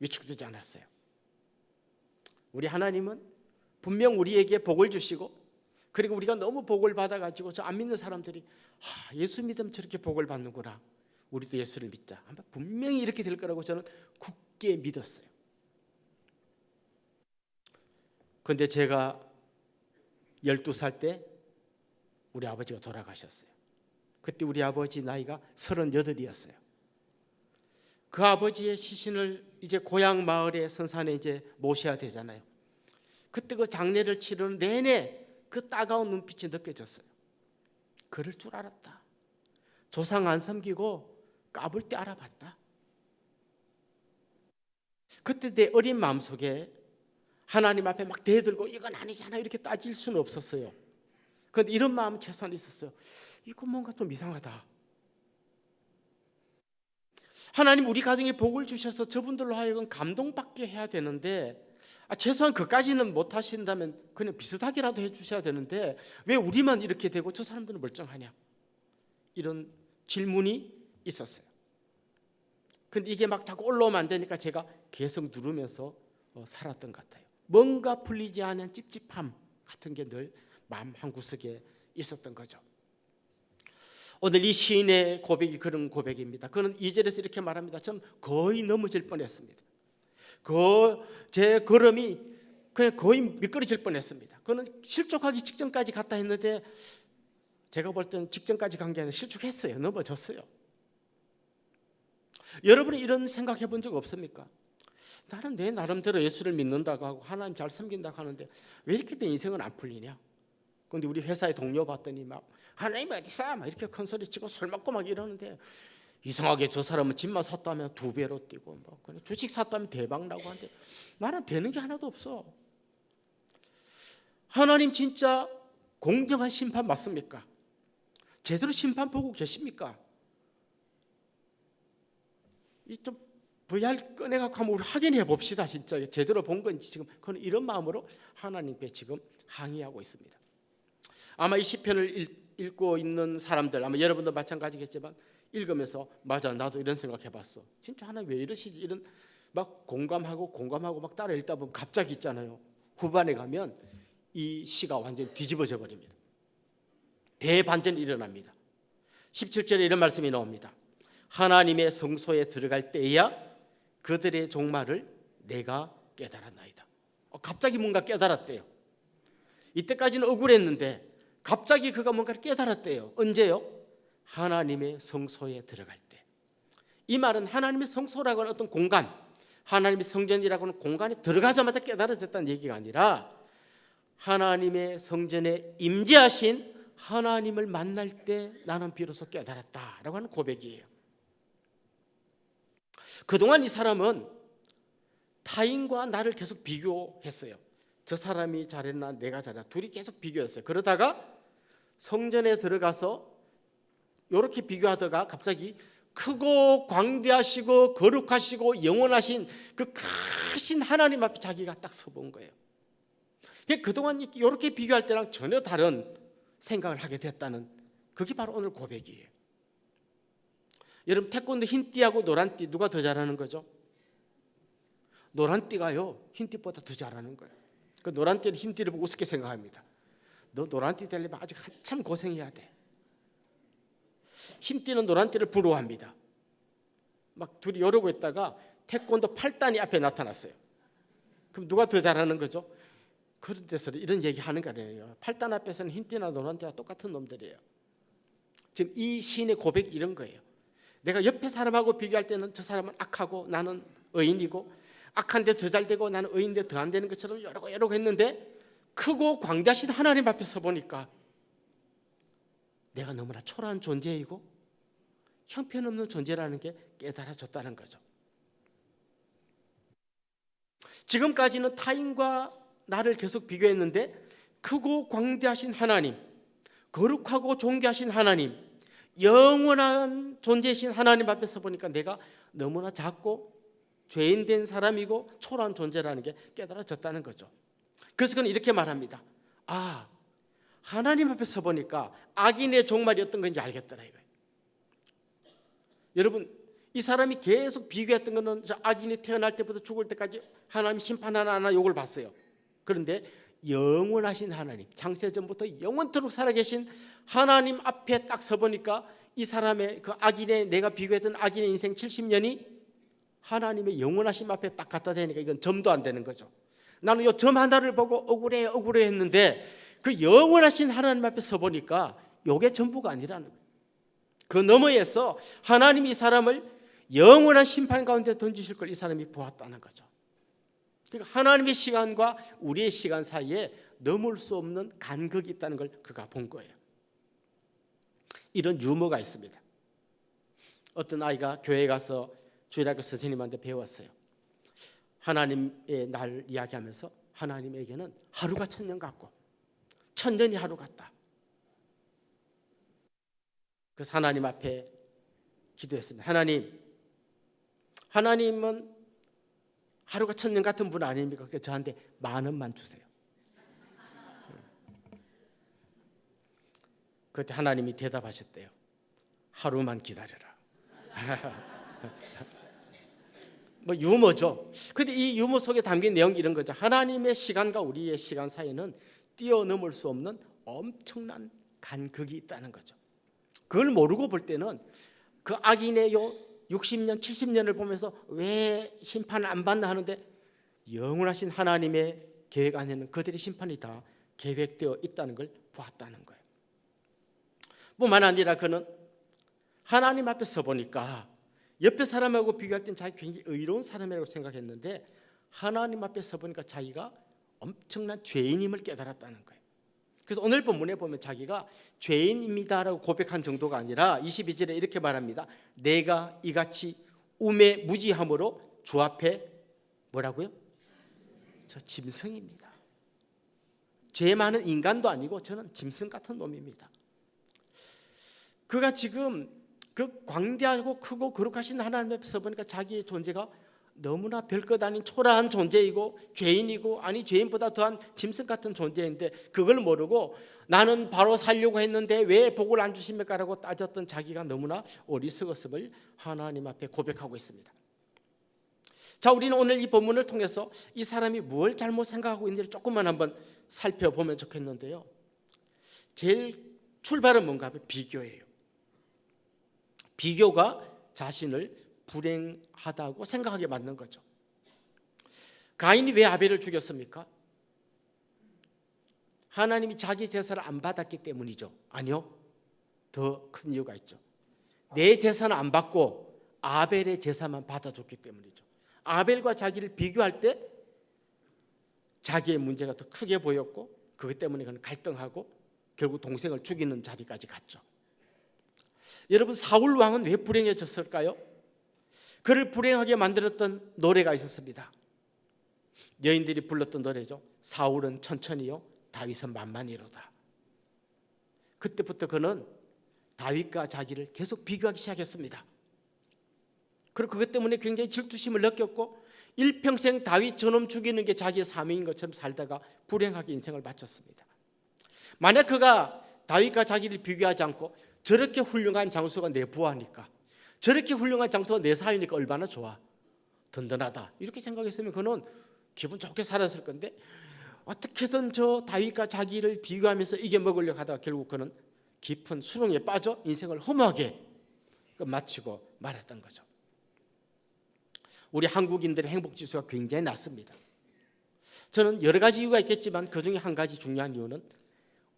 위축되지 않았어요. 우리 하나님은 분명 우리에게 복을 주시고 그리고 우리가 너무 복을 받아가지고 저 안 믿는 사람들이 예수 믿으면 저렇게 복을 받는구나. 우리도 예수를 믿자. 분명히 이렇게 될 거라고 저는 굳게 믿었어요. 그런데 제가 12살 때 우리 아버지가 돌아가셨어요. 그때 우리 아버지 나이가 38이었어요. 그 아버지의 시신을 이제 고향 마을의 선산에 이제 모셔야 되잖아요. 그때 그 장례를 치르는 내내 그 따가운 눈빛이 느껴졌어요. 그럴 줄 알았다. 조상 안 섬기고 까불 때 알아봤다. 그때 내 어린 마음속에 하나님 앞에 막 대들고 이건 아니잖아 이렇게 따질 수는 없었어요. 그런데 이런 마음은 최소한 있었어요. 이거 뭔가 좀 이상하다. 하나님 우리 가정에 복을 주셔서 저분들로 하여금 감동받게 해야 되는데 최소한 그까지는 못하신다면 그냥 비슷하게라도 해주셔야 되는데 왜 우리만 이렇게 되고 저 사람들은 멀쩡하냐. 이런 질문이 있었어요. 근데 이게 막 자꾸 올라오면 안 되니까 제가 계속 누르면서 살았던 것 같아요. 뭔가 풀리지 않은 찝찝함 같은 게 늘 마음 한구석에 있었던 거죠. 오늘 이 시인의 고백이 그런 고백입니다. 그는 2절에서 이렇게 말합니다. 저는 거의 넘어질 뻔했습니다. 제 걸음이 그냥 거의 미끄러질 뻔했습니다. 그는 실족하기 직전까지 갔다 했는데 제가 볼 때는 직전까지 간 게 아니라 실족했어요. 넘어졌어요. 여러분이 이런 생각해 본 적 없습니까? 나는 내 나름대로 예수를 믿는다고 하고 하나님 잘 섬긴다고 하는데 왜 이렇게 내 인생은 안 풀리냐? 그런데 우리 회사의 동료 봤더니 막 하나님 어디서 막 이렇게 큰 소리 치고 술 먹고 막 이러는데 이상하게 저 사람은 집만 샀다면 2배로 뛰고 뭐 주식 샀다면 대박 나고 하는데 나는 되는 게 하나도 없어. 하나님 진짜 공정한 심판 맞습니까? 제대로 심판 보고 계십니까? 이 좀 VR 꺼내갖고 한번 우리 확인해 봅시다. 진짜 제대로 본 건지 지금 그는 이런 마음으로 하나님께 지금 항의하고 있습니다. 아마 이 시편을 읽고 있는 사람들 아마 여러분도 마찬가지겠지만 읽으면서 맞아 나도 이런 생각해봤어. 진짜 하나님 왜 이러시지? 이런 막 공감하고 막 따라 읽다 보면 갑자기 있잖아요. 후반에 가면 이 시가 완전히 뒤집어져 버립니다. 대반전이 일어납니다. 17절에 이런 말씀이 나옵니다. 하나님의 성소에 들어갈 때야 그들의 종말을 내가 깨달았나이다. 갑자기 뭔가 깨달았대요. 이때까지는 억울했는데 갑자기 그가 뭔가를 깨달았대요. 언제요? 하나님의 성소에 들어갈 때. 이 말은 하나님의 성소라고 하는 어떤 공간, 하나님의 성전이라고 하는 공간에 들어가자마자 깨달아졌다는 얘기가 아니라 하나님의 성전에 임재하신 하나님을 만날 때 나는 비로소 깨달았다라고 하는 고백이에요. 그동안 이 사람은 타인과 나를 계속 비교했어요. 저 사람이 잘했나 내가 잘했나 둘이 계속 비교했어요. 그러다가 성전에 들어가서 이렇게 비교하다가 갑자기 크고 광대하시고 거룩하시고 영원하신 그 크신 하나님 앞에 자기가 딱 서본 거예요. 그동안 이렇게 비교할 때랑 전혀 다른 생각을 하게 됐다는, 그게 바로 오늘 고백이에요. 여러분, 태권도 흰띠하고 노란띠 누가 더 잘하는 거죠? 노란띠가요 흰띠보다 더 잘하는 거예요. 그 노란띠는 흰띠를 보고 우습게 생각합니다. 너 노란띠 되려면 아직 한참 고생해야 돼. 흰띠는 노란띠를 부러워합니다. 막 둘이 이러고 있다가 태권도 8단이 앞에 나타났어요. 그럼 누가 더 잘하는 거죠? 그런 데서 이런 얘기 하는 거예요. 8단 앞에서는 흰띠나 노란띠가 똑같은 놈들이에요. 지금 이 시인의 고백이 이런 거예요. 내가 옆에 사람하고 비교할 때는 저 사람은 악하고 나는 의인이고, 악한데 더 잘 되고 나는 의인데 더 안 되는 것처럼 여러 했는데, 크고 광대하신 하나님 앞에 서 보니까 내가 너무나 초라한 존재이고 형편없는 존재라는 게 깨달아졌다는 거죠. 지금까지는 타인과 나를 계속 비교했는데, 크고 광대하신 하나님, 거룩하고 존귀하신 하나님, 영원한 존재이신 하나님 앞에서 보니까 내가 너무나 작고 죄인된 사람이고 초라한 존재라는 게 깨달아졌다는 거죠. 그래서 그는 이렇게 말합니다. 아, 하나님 앞에서 보니까 악인의 종말이 어떤 건지 알겠더라 이거예요. 여러분, 이 사람이 계속 비교했던 것은 악인이 태어날 때부터 죽을 때까지 하나님 심판 하나 욕을 봤어요. 그런데 영원하신 하나님, 창세전부터 영원토록 살아계신 하나님 앞에 딱 서보니까 이 사람의 그 악인의, 내가 비교했던 악인의 인생 70년이 하나님의 영원하심 앞에 딱 갖다 대니까 이건 점도 안 되는 거죠. 나는 이 점 하나를 보고 억울해 했는데 그 영원하신 하나님 앞에 서보니까 이게 전부가 아니라는 거예요. 그 너머에서 하나님이 이 사람을 영원한 심판 가운데 던지실 걸 이 사람이 보았다는 거죠. 그러니까 하나님의 시간과 우리의 시간 사이에 넘을 수 없는 간극이 있다는 걸 그가 본 거예요. 이런 유머가 있습니다. 어떤 아이가 교회에 가서 주일학교 선생님한테 배웠어요. 하나님의 날 이야기하면서 하나님에게는 하루가 천년 같고 천년이 하루 같다. 그래서 하나님 앞에 기도했습니다. 하나님은 하루가 천년 같은 분 아닙니까? 그래서 저한테 10,000원만 주세요. 그때 하나님이 대답하셨대요. 하루만 기다려라. 뭐 유머죠. 근데 이 유머 속에 담긴 내용이 이런 거죠. 하나님의 시간과 우리의 시간 사이에는 뛰어넘을 수 없는 엄청난 간극이 있다는 거죠. 그걸 모르고 볼 때는 그 악인의 60년, 70년을 보면서 왜 심판을 안 받나 하는데, 영원하신 하나님의 계획 안에는 그들의 심판이 다 계획되어 있다는 걸 보았다는 거예요. 뿐만 아니라 그는 하나님 앞에 서 보니까 옆에 사람하고 비교할 땐 자기 굉장히 의로운 사람이라고 생각했는데, 하나님 앞에 서 보니까 자기가 엄청난 죄인임을 깨달았다는 거예요. 그래서 오늘 본문에 보면 자기가 죄인입니다라고 고백한 정도가 아니라 22절에 이렇게 말합니다. 내가 이같이 우매무지함으로 주 앞에 뭐라고요? 저 짐승입니다. 죄 많은 인간도 아니고 저는 짐승 같은 놈입니다. 그가 지금 그 광대하고 크고 거룩하신 하나님 앞에 서 보니까 자기의 존재가 너무나 별것 아닌 초라한 존재이고 죄인이고, 아니 죄인보다 더한 짐승 같은 존재인데, 그걸 모르고 나는 바로 살려고 했는데 왜 복을 안 주십니까? 라고 따졌던 자기가 너무나 어리석었음을 하나님 앞에 고백하고 있습니다. 자, 우리는 오늘 이 본문을 통해서 이 사람이 뭘 잘못 생각하고 있는지 조금만 한번 살펴보면 좋겠는데요. 제일 출발은 뭔가 하면 비교예요. 비교가 자신을 불행하다고 생각하게 만든 거죠. 가인이 왜 아벨을 죽였습니까? 하나님이 자기 제사를 안 받았기 때문이죠. 아니요, 더 큰 이유가 있죠. 내 제사는 안 받고 아벨의 제사만 받아줬기 때문이죠. 아벨과 자기를 비교할 때 자기의 문제가 더 크게 보였고, 그것 때문에 그는 갈등하고 결국 동생을 죽이는 자리까지 갔죠. 여러분, 사울 왕은 왜 불행해졌을까요? 그를 불행하게 만들었던 노래가 있었습니다. 여인들이 불렀던 노래죠. 사울은 천천히요, 다윗은 만만히로다. 그때부터 그는 다윗과 자기를 계속 비교하기 시작했습니다. 그리고 그것 때문에 굉장히 질투심을 느꼈고 일평생 다윗 저놈 죽이는 게 자기의 사명인 것처럼 살다가 불행하게 인생을 마쳤습니다. 만약 그가 다윗과 자기를 비교하지 않고 저렇게 훌륭한 장수가 내 부하니까, 저렇게 훌륭한 장수가 내 사위니까 얼마나 좋아, 든든하다, 이렇게 생각했으면 그는 기분 좋게 살았을 건데, 어떻게든 저 다윗과 자기를 비교하면서 이겨먹으려고 하다가 결국 그는 깊은 수렁에 빠져 인생을 허무하게 마치고 말았던 거죠. 우리 한국인들의 행복지수가 굉장히 낮습니다. 저는 여러 가지 이유가 있겠지만 그중에 한 가지 중요한 이유는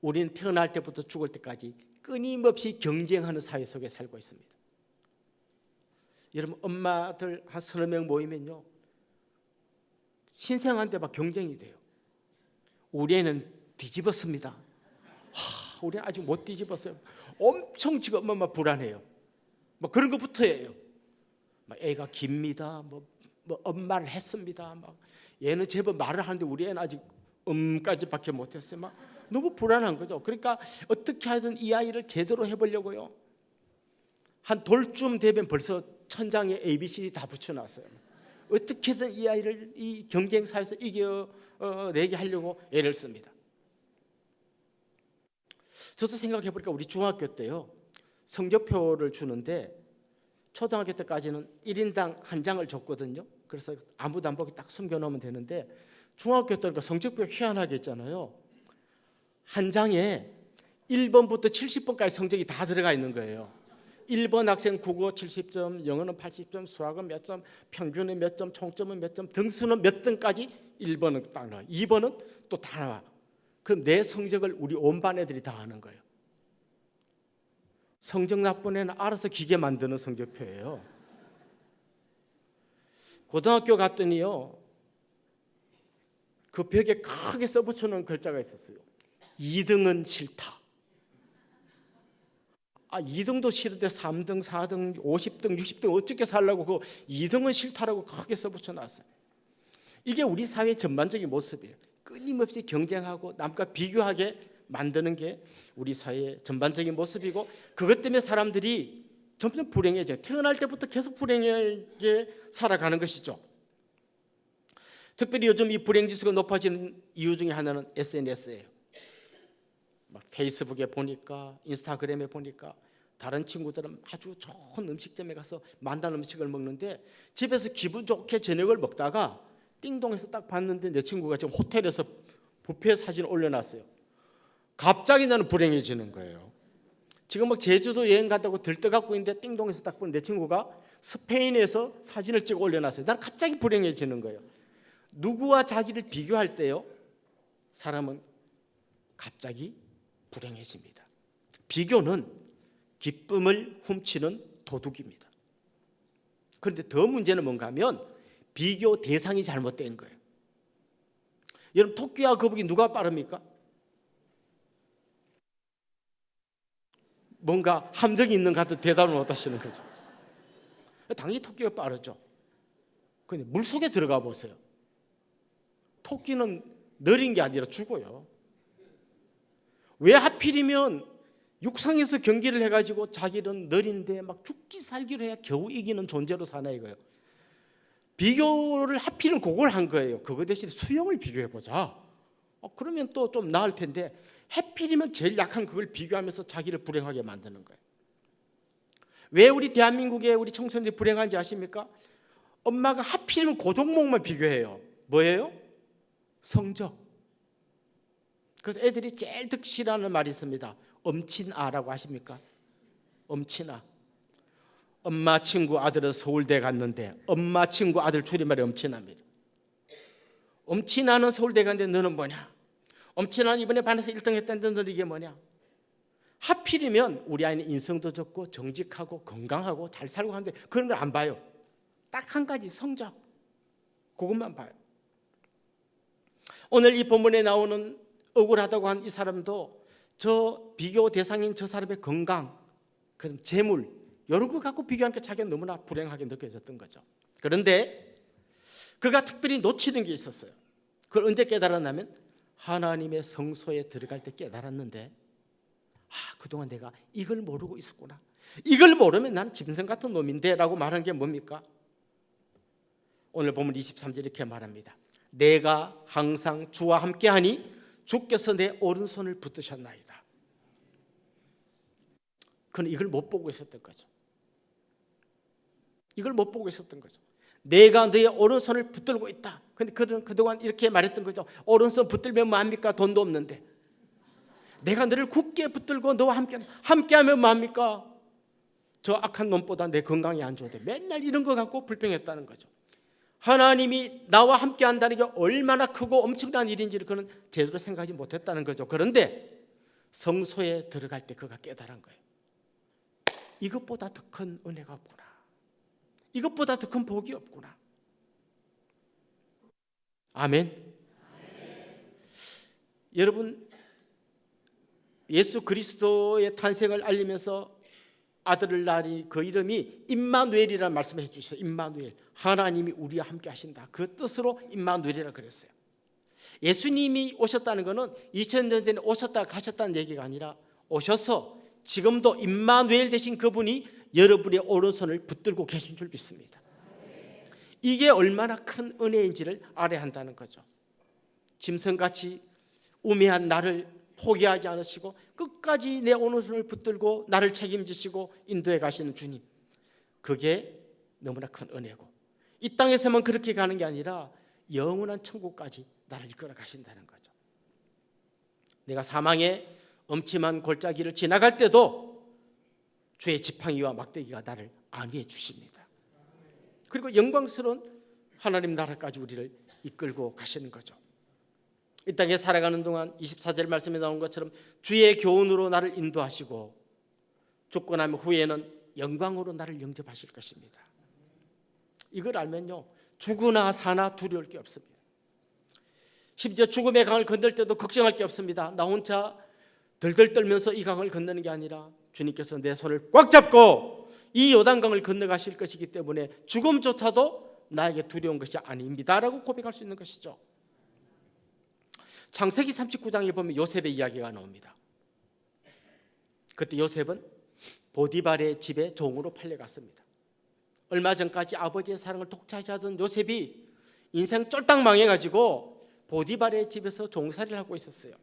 우리는 태어날 때부터 죽을 때까지 끊임없이 경쟁하는 사회 속에 살고 있습니다. 여러분, 엄마들 한 서너 명 모이면요, 신생한테 막 경쟁이 돼요. 우리 애는 뒤집었습니다. 우리는 아직 못 뒤집었어요. 엄청 지금 엄마 불안해요. 뭐 그런 것부터예요. 막 애가 깁니다. 뭐 엄마를 했습니다. 막 얘는 제법 말을 하는데 우리 애는 아직 까지밖에 못했어요. 막 너무 불안한 거죠. 그러니까 어떻게 하든 이 아이를 제대로 해보려고요. 한 돌쯤 되면 벌써 천장에 ABCD 다 붙여놨어요. 어떻게든 이 아이를 이 경쟁사에서 이겨내게 하려고 애를 씁니다. 저도 생각해보니까 우리 중학교 때요, 성적표를 주는데 초등학교 때까지는 1인당 한 장을 줬거든요. 그래서 아무도 안 보게 딱 숨겨놓으면 되는데 중학교 때니까 성적표 희한하게 했잖아요. 한 장에 1번부터 70번까지 성적이 다 들어가 있는 거예요. 1번 학생 국어 70점, 영어는 80점, 수학은 몇 점, 평균은 몇 점, 총점은 몇 점, 등수는 몇 등까지 1번은 딱 나와. 2번은 또 다 나와. 그럼 내 성적을 우리 온 반 애들이 다 아는 거예요. 성적 나쁜 애는 알아서 기계 만드는 성적표예요. 고등학교 갔더니요, 그 벽에 크게 써붙여놓은 글자가 있었어요. 2등은 싫다. 2등도 싫은데 3등, 4등, 50등, 60등 어떻게 살라고 그 2등은 싫다라고 크게 써붙여놨어요. 이게 우리 사회의 전반적인 모습이에요. 끊임없이 경쟁하고 남과 비교하게 만드는 게 우리 사회의 전반적인 모습이고, 그것 때문에 사람들이 점점 불행해져요. 태어날 때부터 계속 불행하게 살아가는 것이죠. 특별히 요즘 이 불행지수가 높아지는 이유 중에 하나는 SNS예요. 막 페이스북에 보니까, 인스타그램에 보니까 다른 친구들은 아주 좋은 음식점에 가서 만난 음식을 먹는데 집에서 기분 좋게 저녁을 먹다가 띵동해서 딱 봤는데 내 친구가 지금 호텔에서 뷔페 사진을 올려놨어요. 갑자기 나는 불행해지는 거예요. 지금 막 제주도 여행 갔다고 들떠갖고 있는데 띵동해서 딱 본 내 친구가 스페인에서 사진을 찍어 올려놨어요. 나는 갑자기 불행해지는 거예요. 누구와 자기를 비교할 때요, 사람은 갑자기 불행해집니다. 비교는 기쁨을 훔치는 도둑입니다. 그런데 더 문제는 뭔가 하면 비교 대상이 잘못된 거예요. 여러분, 토끼와 거북이 누가 빠릅니까? 뭔가 함정이 있는 것 같은 대답을 못 하시는 거죠. 당연히 토끼가 빠르죠. 그런데 물속에 들어가 보세요. 토끼는 느린 게 아니라 죽어요. 왜 하필이면 육상에서 경기를 해가지고 자기는 느린데 막 죽기 살기로 해야 겨우 이기는 존재로 사나 이거예요. 비교를 하필은 그걸 한 거예요. 그거 대신 수영을 비교해보자. 그러면 또 좀 나을 텐데 하필이면 제일 약한 그걸 비교하면서 자기를 불행하게 만드는 거예요. 왜 우리 대한민국의 우리 청소년들이 불행한지 아십니까? 엄마가 하필이면 그 종목만 비교해요. 뭐예요? 성적. 그래서 애들이 제일 듣기 싫어하는 말이 있습니다. 엄친아라고 아십니까? 엄친아. 엄마 친구 아들은 서울대 갔는데 엄마 친구 아들 줄임말이 엄친아입니다. 엄친아는 서울대 갔는데 너는 뭐냐? 엄친아는 이번에 반에서 1등 했다는데 너는 이게 뭐냐? 하필이면 우리 아이는 인성도 좋고 정직하고 건강하고 잘 살고 하는데 그런 걸 안 봐요. 딱 한 가지, 성적. 그것만 봐요. 오늘 이 본문에 나오는 억울하다고 한 이 사람도 저 비교 대상인 저 사람의 건강, 그 재물, 이런 거 갖고 비교하니까 자기가 너무나 불행하게 느껴졌던 거죠. 그런데 그가 특별히 놓치는 게 있었어요. 그걸 언제 깨달았냐면 하나님의 성소에 들어갈 때 깨달았는데, 그동안 내가 이걸 모르고 있었구나. 이걸 모르면 나는 짐승 같은 놈인데 라고 말한 게 뭡니까? 오늘 보면 23절 이렇게 말합니다. 내가 항상 주와 함께하니 주께서 내 오른손을 붙드셨나이다. 그는 이걸 못 보고 있었던 거죠. 이걸 못 보고 있었던 거죠. 내가 너의 오른손을 붙들고 있다. 근데 그는 그동안 이렇게 말했던 거죠. 오른손 붙들면 뭐합니까? 돈도 없는데. 내가 너를 굳게 붙들고 너와 함께하면 뭐합니까? 저 악한 놈보다 내 건강이 안 좋은데. 맨날 이런 거 갖고 불평했다는 거죠. 하나님이 나와 함께한다는 게 얼마나 크고 엄청난 일인지를 그는 제대로 생각하지 못했다는 거죠. 그런데 성소에 들어갈 때 그가 깨달은 거예요. 이것보다 더 큰 은혜가 없구나. 이것보다 더 큰 복이 없구나. 아멘. 여러분, 예수 그리스도의 탄생을 알리면서 아들을 낳으니 그 이름이 임마누엘이라는 말씀을 해주셨어요. 임마누엘, 하나님이 우리와 함께 하신다. 그 뜻으로 임마누엘이라고 그랬어요. 예수님이 오셨다는 것은 2000년 전에 오셨다 가셨다는 얘기가 아니라 오셔서 지금도 임마누엘 되신 그분이 여러분의 오른손을 붙들고 계신 줄 믿습니다. 이게 얼마나 큰 은혜인지를 알아야 한다는 거죠. 짐승같이 우매한 나를 포기하지 않으시고 끝까지 내 오른손을 붙들고 나를 책임지시고 인도해 가시는 주님, 그게 너무나 큰 은혜고, 이 땅에서만 그렇게 가는 게 아니라 영원한 천국까지 나를 이끌어 가신다는 거죠. 내가 사망의 엄침한 골짜기를 지나갈 때도 주의 지팡이와 막대기가 나를 안위해 주십니다. 그리고 영광스러운 하나님 나라까지 우리를 이끌고 가시는 거죠. 이 땅에 살아가는 동안 24절 말씀에 나온 것처럼 주의 교훈으로 나를 인도하시고 죽고 나면 후에는 영광으로 나를 영접하실 것입니다. 이걸 알면요, 죽으나 사나 두려울 게 없습니다. 심지어 죽음의 강을 건널 때도 걱정할 게 없습니다. 나 혼자 덜덜 떨면서 이 강을 건너는 게 아니라 주님께서 내 손을 꽉 잡고 이 요단강을 건너가실 것이기 때문에 죽음조차도 나에게 두려운 것이 아닙니다 라고 고백할 수 있는 것이죠. 창세기 39장에 보면 요셉의 이야기가 나옵니다. 그때 요셉은 보디발의 집에 종으로 팔려갔습니다. 얼마 전까지 아버지의 사랑을 독차지하던 요셉이 인생 쫄딱 망해가지고 보디발의 집에서 종살이를 하고 있었어요.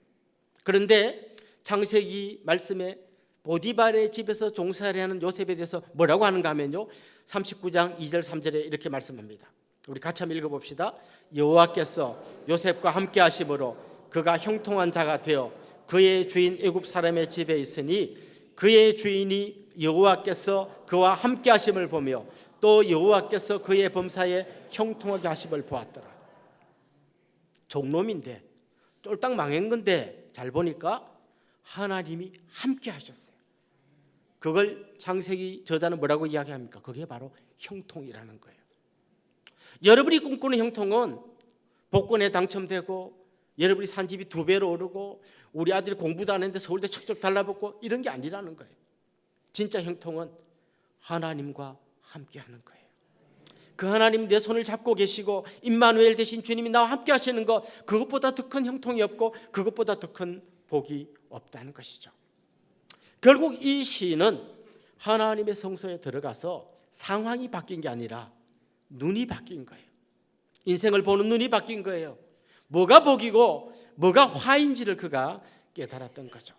그런데 창세기 말씀에 보디발의 집에서 종살이하는 요셉에 대해서 뭐라고 하는가 하면요, 39장 2절 3절에 이렇게 말씀합니다. 우리 같이 한번 읽어봅시다. 여호와께서 요셉과 함께 하심으로 그가 형통한 자가 되어 그의 주인 애굽 사람의 집에 있으니 그의 주인이 여호와께서 그와 함께 하심을 보며 또 여호와께서 그의 범사에 형통하게 하심을 보았더라. 종놈인데 쫄딱 망한 건데 잘 보니까 하나님이 함께 하셨어요. 그걸 창세기 저자는 뭐라고 이야기합니까? 그게 바로 형통이라는 거예요. 여러분이 꿈꾸는 형통은 복권에 당첨되고 여러분이 산 집이 2배로 오르고 우리 아들이 공부도 안 했는데 서울대 척척 달라붙고 이런 게 아니라는 거예요. 진짜 형통은 하나님과 함께하는 거예요. 그 하나님 내 손을 잡고 계시고 임마누엘 되신 주님이 나와 함께 하시는 것, 그것보다 더 큰 형통이 없고 그것보다 더 큰 복이 없다는 것이죠. 결국 이 시인은 하나님의 성소에 들어가서 상황이 바뀐 게 아니라 눈이 바뀐 거예요. 인생을 보는 눈이 바뀐 거예요. 뭐가 복이고 뭐가 화인지를 그가 깨달았던 거죠.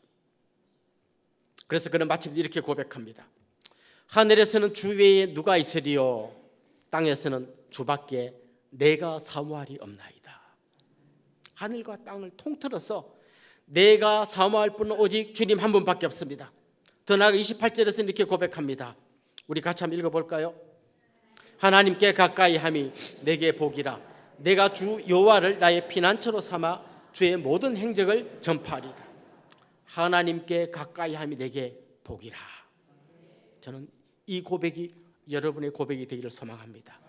그래서 그는 마침 이렇게 고백합니다. 하늘에서는 주 외에 누가 있으리요, 땅에서는 주밖에 내가 사모할이 없나이다. 하늘과 땅을 통틀어서 내가 사모할 분은 오직 주님 한 분밖에 없습니다. 더 나아가 28절에서 이렇게 고백합니다. 우리 같이 한번 읽어볼까요? 하나님께 가까이 함이 내게 복이라. 내가 주 여호와를 나의 피난처로 삼아 주의 모든 행적을 전파하리다. 하나님께 가까이 함이 내게 복이라. 저는 이 고백이 여러분의 고백이 되기를 소망합니다.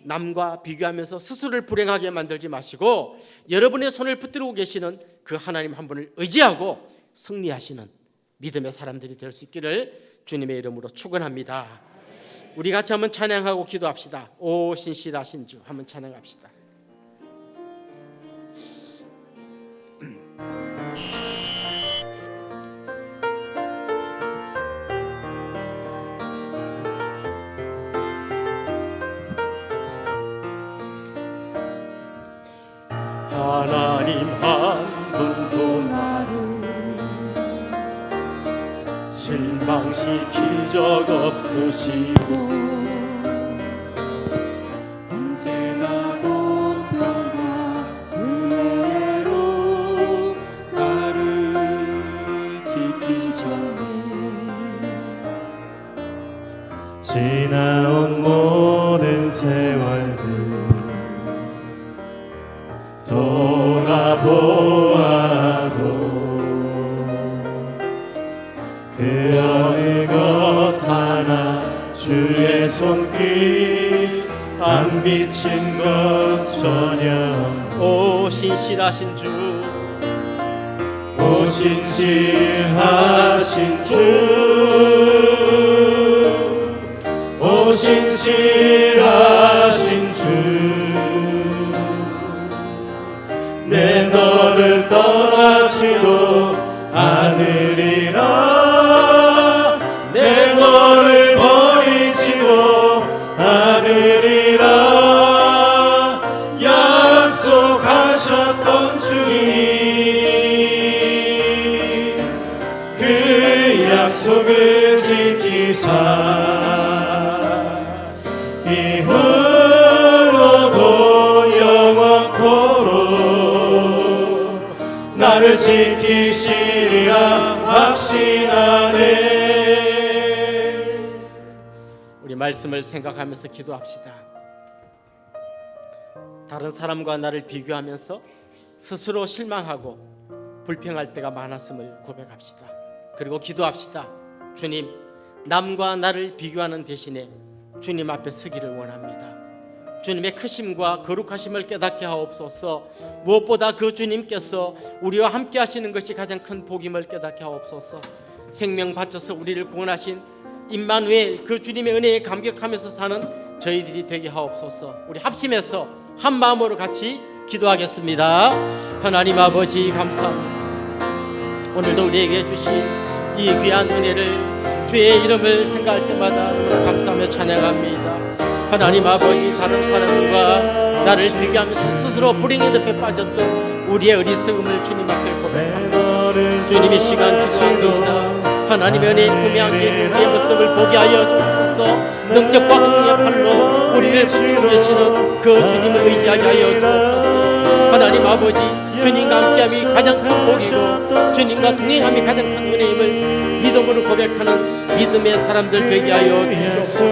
남과 비교하면서 스스로를 불행하게 만들지 마시고 여러분의 손을 붙들고 계시는 그 하나님 한 분을 의지하고 승리하시는 믿음의 사람들이 될 수 있기를 주님의 이름으로 축원합니다. 우리 같이 한번 찬양하고 기도합시다. 오 신실하신 주 한번 찬양합시다. 하나님 한 분도 나를 실망시킨 적 없으시고 언제나 공평과 은혜로 나를 지키셨네. 지나온 모든 세월들 돌아보아도 그 어느 것 하나 주의 손길 안 비친 것 전혀 오 신실하신 주 오 신실하신 주 오 신실하신 주 내 너를 떠나지도 않으리라 내 너를 버리지도 않으리라 약속하셨던 주님 그 약속을 지키사 이후로도 영원토록 나를 지키시리라 확신하네. 우리 말씀을 생각하면서 기도합시다. 다른 사람과 나를 비교하면서 스스로 실망하고 불평할 때가 많았음을 고백합시다. 그리고 기도합시다. 주님, 남과 나를 비교하는 대신에 주님 앞에 서기를 원합니다. 주님의 크심과 거룩하심을 깨닫게 하옵소서. 무엇보다 그 주님께서 우리와 함께 하시는 것이 가장 큰 복임을 깨닫게 하옵소서. 생명 바쳐서 우리를 구원하신 임마누엘 그 주님의 은혜에 감격하면서 사는 저희들이 되게 하옵소서. 우리 합심해서 한 마음으로 같이 기도하겠습니다. 하나님 아버지 감사합니다. 오늘도 우리에게 주신 이 귀한 은혜를 주의 이름을 생각할 때마다 너무나 감사하며 찬양합니다. 하나님 아버지 다른 사람과 나를 비교하면서 스스로 불행의 늪에 빠졌던 우리의 어리석음을 주님 앞에 고백합니다. 주님의 시간 기도합니다. 하나님의 은혜에 꿈에 안긴 우리의 모습을 보게 하여 주옵소서. 능력과 긍휼의 팔로 우리를 붙들고 계시는 그 주님을 의지하게 하여 주옵소서. 하나님 아버지 주님과 함께함이 가장 큰 복이고 주님과 동행함이 가장 큰 은혜임을 믿음으로 고백하는 믿음의 사람들 되게 하여 주시옵소서.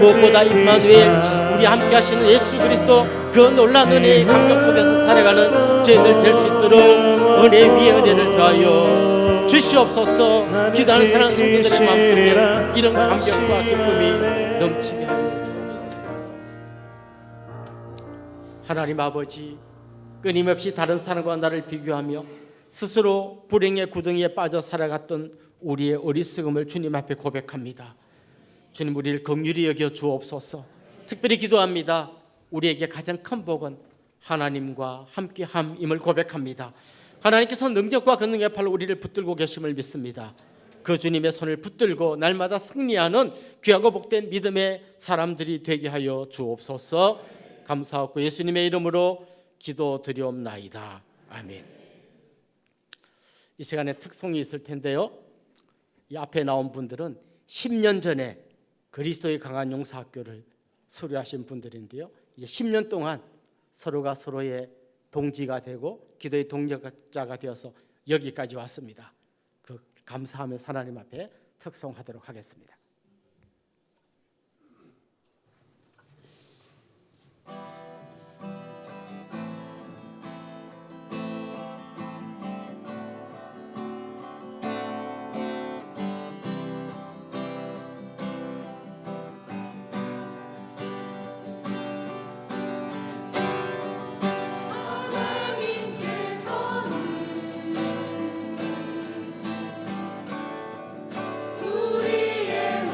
무엇보다 임마누엘 우리 함께 하시는 예수 그리스도 그 놀라운 은혜의 감격 속에서 살아가는 저희들 될 수 있도록 은혜 위에 은혜를 더하여 주시옵소서. 기도하는 사랑하는 성도들의 마음속에 이런 감격과 기쁨이 넘치게 하여 주옵소서. 하나님 아버지 끊임없이 다른 사람과 나를 비교하며 스스로 불행의 구덩이에 빠져 살아갔던 우리의 어리석음을 주님 앞에 고백합니다. 주님 우리를 긍휼히 여겨 주옵소서. 특별히 기도합니다. 우리에게 가장 큰 복은 하나님과 함께함임을 고백합니다. 하나님께서 능력과 권능의 팔로 우리를 붙들고 계심을 믿습니다. 그 주님의 손을 붙들고 날마다 승리하는 귀하고 복된 믿음의 사람들이 되게 하여 주옵소서. 감사하고 예수님의 이름으로 기도드리옵나이다. 아멘. 이 시간에 특송이 있을 텐데요. 이 앞에 나온 분들은 10년 전에 그리스도의 강한 용사학교를 수료하신 분들인데요. 이제 10년 동안 서로가 서로의 동지가 되고 기도의 동력자가 되어서 여기까지 왔습니다. 그 감사하면서 하나님 앞에 특송하도록 하겠습니다. 우리의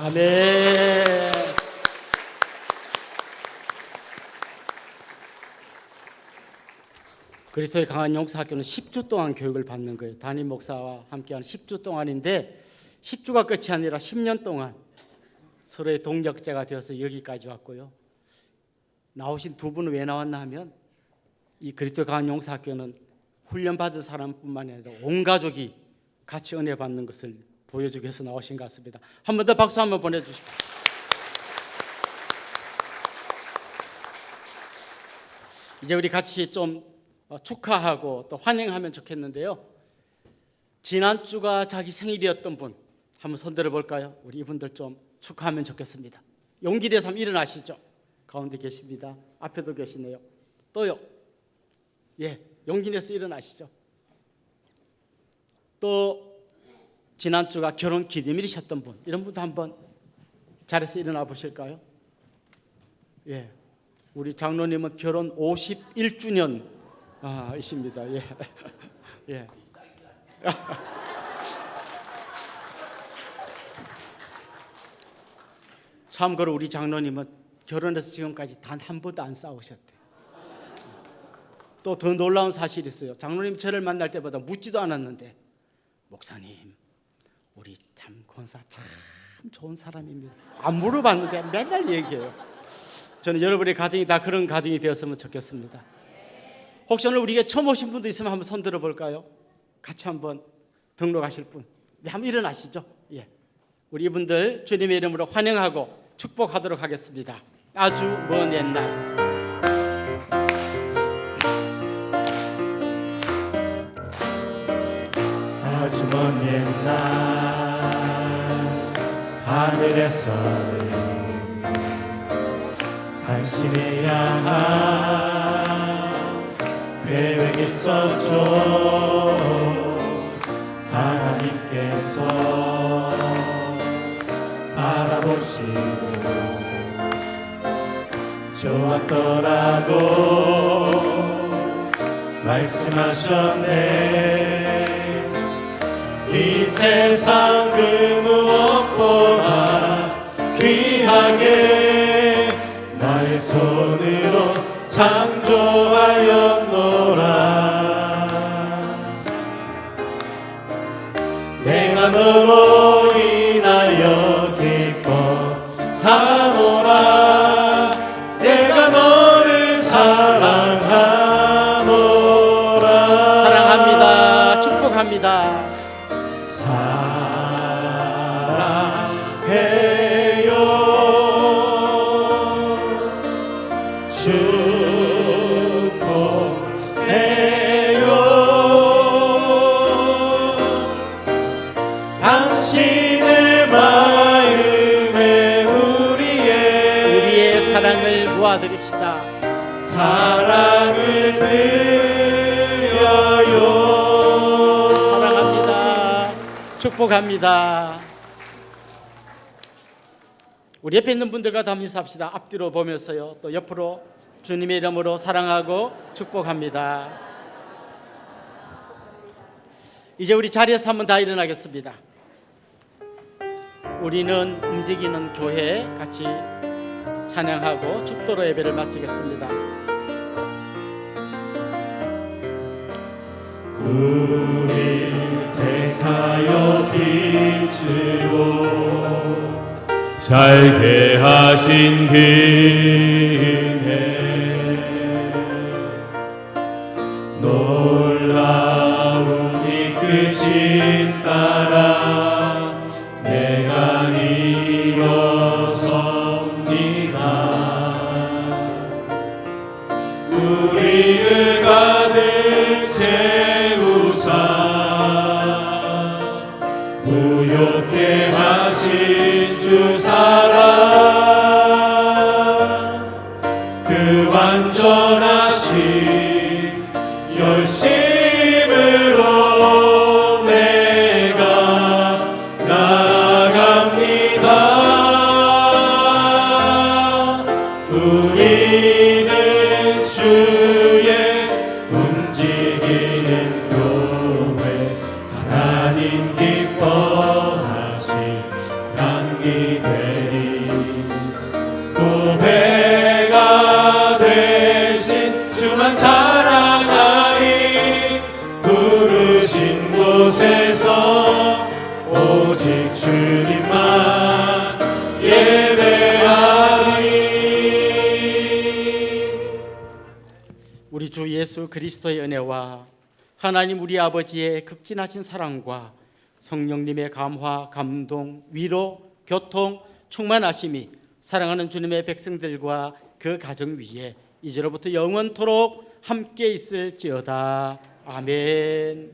아멘. 그리스도의 강한 용서학교는 10주 동안 교육을 받는 거예요. 담임 목사와 함께하는 10주 동안인데 10주가 끝이 아니라 10년 동안 서로의 동력자가 되어서 여기까지 왔고요. 나오신 두 분은 왜 나왔나 하면 이 그리스도의 강한 용서학교는 훈련받은 사람뿐만 아니라 온 가족이 같이 은혜 받는 것을 보여주기 위해서 나오신 것 같습니다. 한 번 더 박수 한번 보내주십시오. 이제 우리 같이 좀 축하하고 또 환영하면 좋겠는데요. 지난주가 자기 생일이었던 분 한번 손 들어볼까요? 우리 이분들 좀 축하하면 좋겠습니다. 용기 내서 한번 일어나시죠. 가운데 계십니다. 앞에도 계시네요. 또요. 예, 용기 내서 일어나시죠. 또 지난주가 결혼 기념일이셨던 분, 이런 분도 한번 자리에서 일어나 보실까요? 예, 우리 장로님은 결혼 51주년 이십니다. 예, 예. 참고로 우리 장로님은 결혼해서 지금까지 단 한 번도 안 싸우셨대요. 또 더 놀라운 사실이 있어요. 장로님 저를 만날 때마다 묻지도 않았는데, 목사님 우리 참 권사 참 좋은 사람입니다. 안 물어봤는데 맨날 얘기해요. 저는 여러분의 가정이 다 그런 가정이 되었으면 좋겠습니다. 혹시 오늘 우리에게 처음 오신 분도 있으면 한번 손 들어볼까요? 같이 한번 등록하실 분. 네, 한번 일어나시죠. 예, 우리 이분들 주님의 이름으로 환영하고 축복하도록 하겠습니다. 아주 먼 옛날 아주 먼 옛날 하늘에서는 당신을 향한 계획이 있었죠. 하나님께서 바라보시고 좋았더라고 말씀하셨네. 이 세상 그 무엇보다 귀하게 나의 손으로 창조하였노라. 내가 너로 인하여 기뻐하노라. 내가 너를 사랑하노라. 사랑합니다. 축복합니다. 사랑해요. 축복해요. 당신의 마음에 우리의 사랑을 모아드립시다. 사랑을 드려요. 사랑합니다. 축복합니다. 우리 옆에 있는 분들과 다 인사합시다. 앞뒤로 보면서요. 또 옆으로 주님의 이름으로 사랑하고 축복합니다. 이제 우리 자리에서 한번 다 일어나겠습니다. 우리는 움직이는 교회 같이 찬양하고 축도로 예배를 마치겠습니다. 우릴 택하여 빛으로 살게 하신 그네 놀라운 이끄심 따라 내가 일어섭니다. 우리를 가득 채우사 부욕해 하신 주 사랑 그 완전하신 열심으로 내가 나아갑니다. 우리는 주의 움직이는 교회 하나님 기뻐하신 향기 되 오직 주님만 예배하리. 우리 주 예수 그리스도의 은혜와 하나님 우리 아버지의 극진하신 사랑과 성령님의 감화, 감동, 위로, 교통, 충만하심이 사랑하는 주님의 백성들과 그 가정 위에 이제로부터 영원토록 함께 있을지어다. 아멘.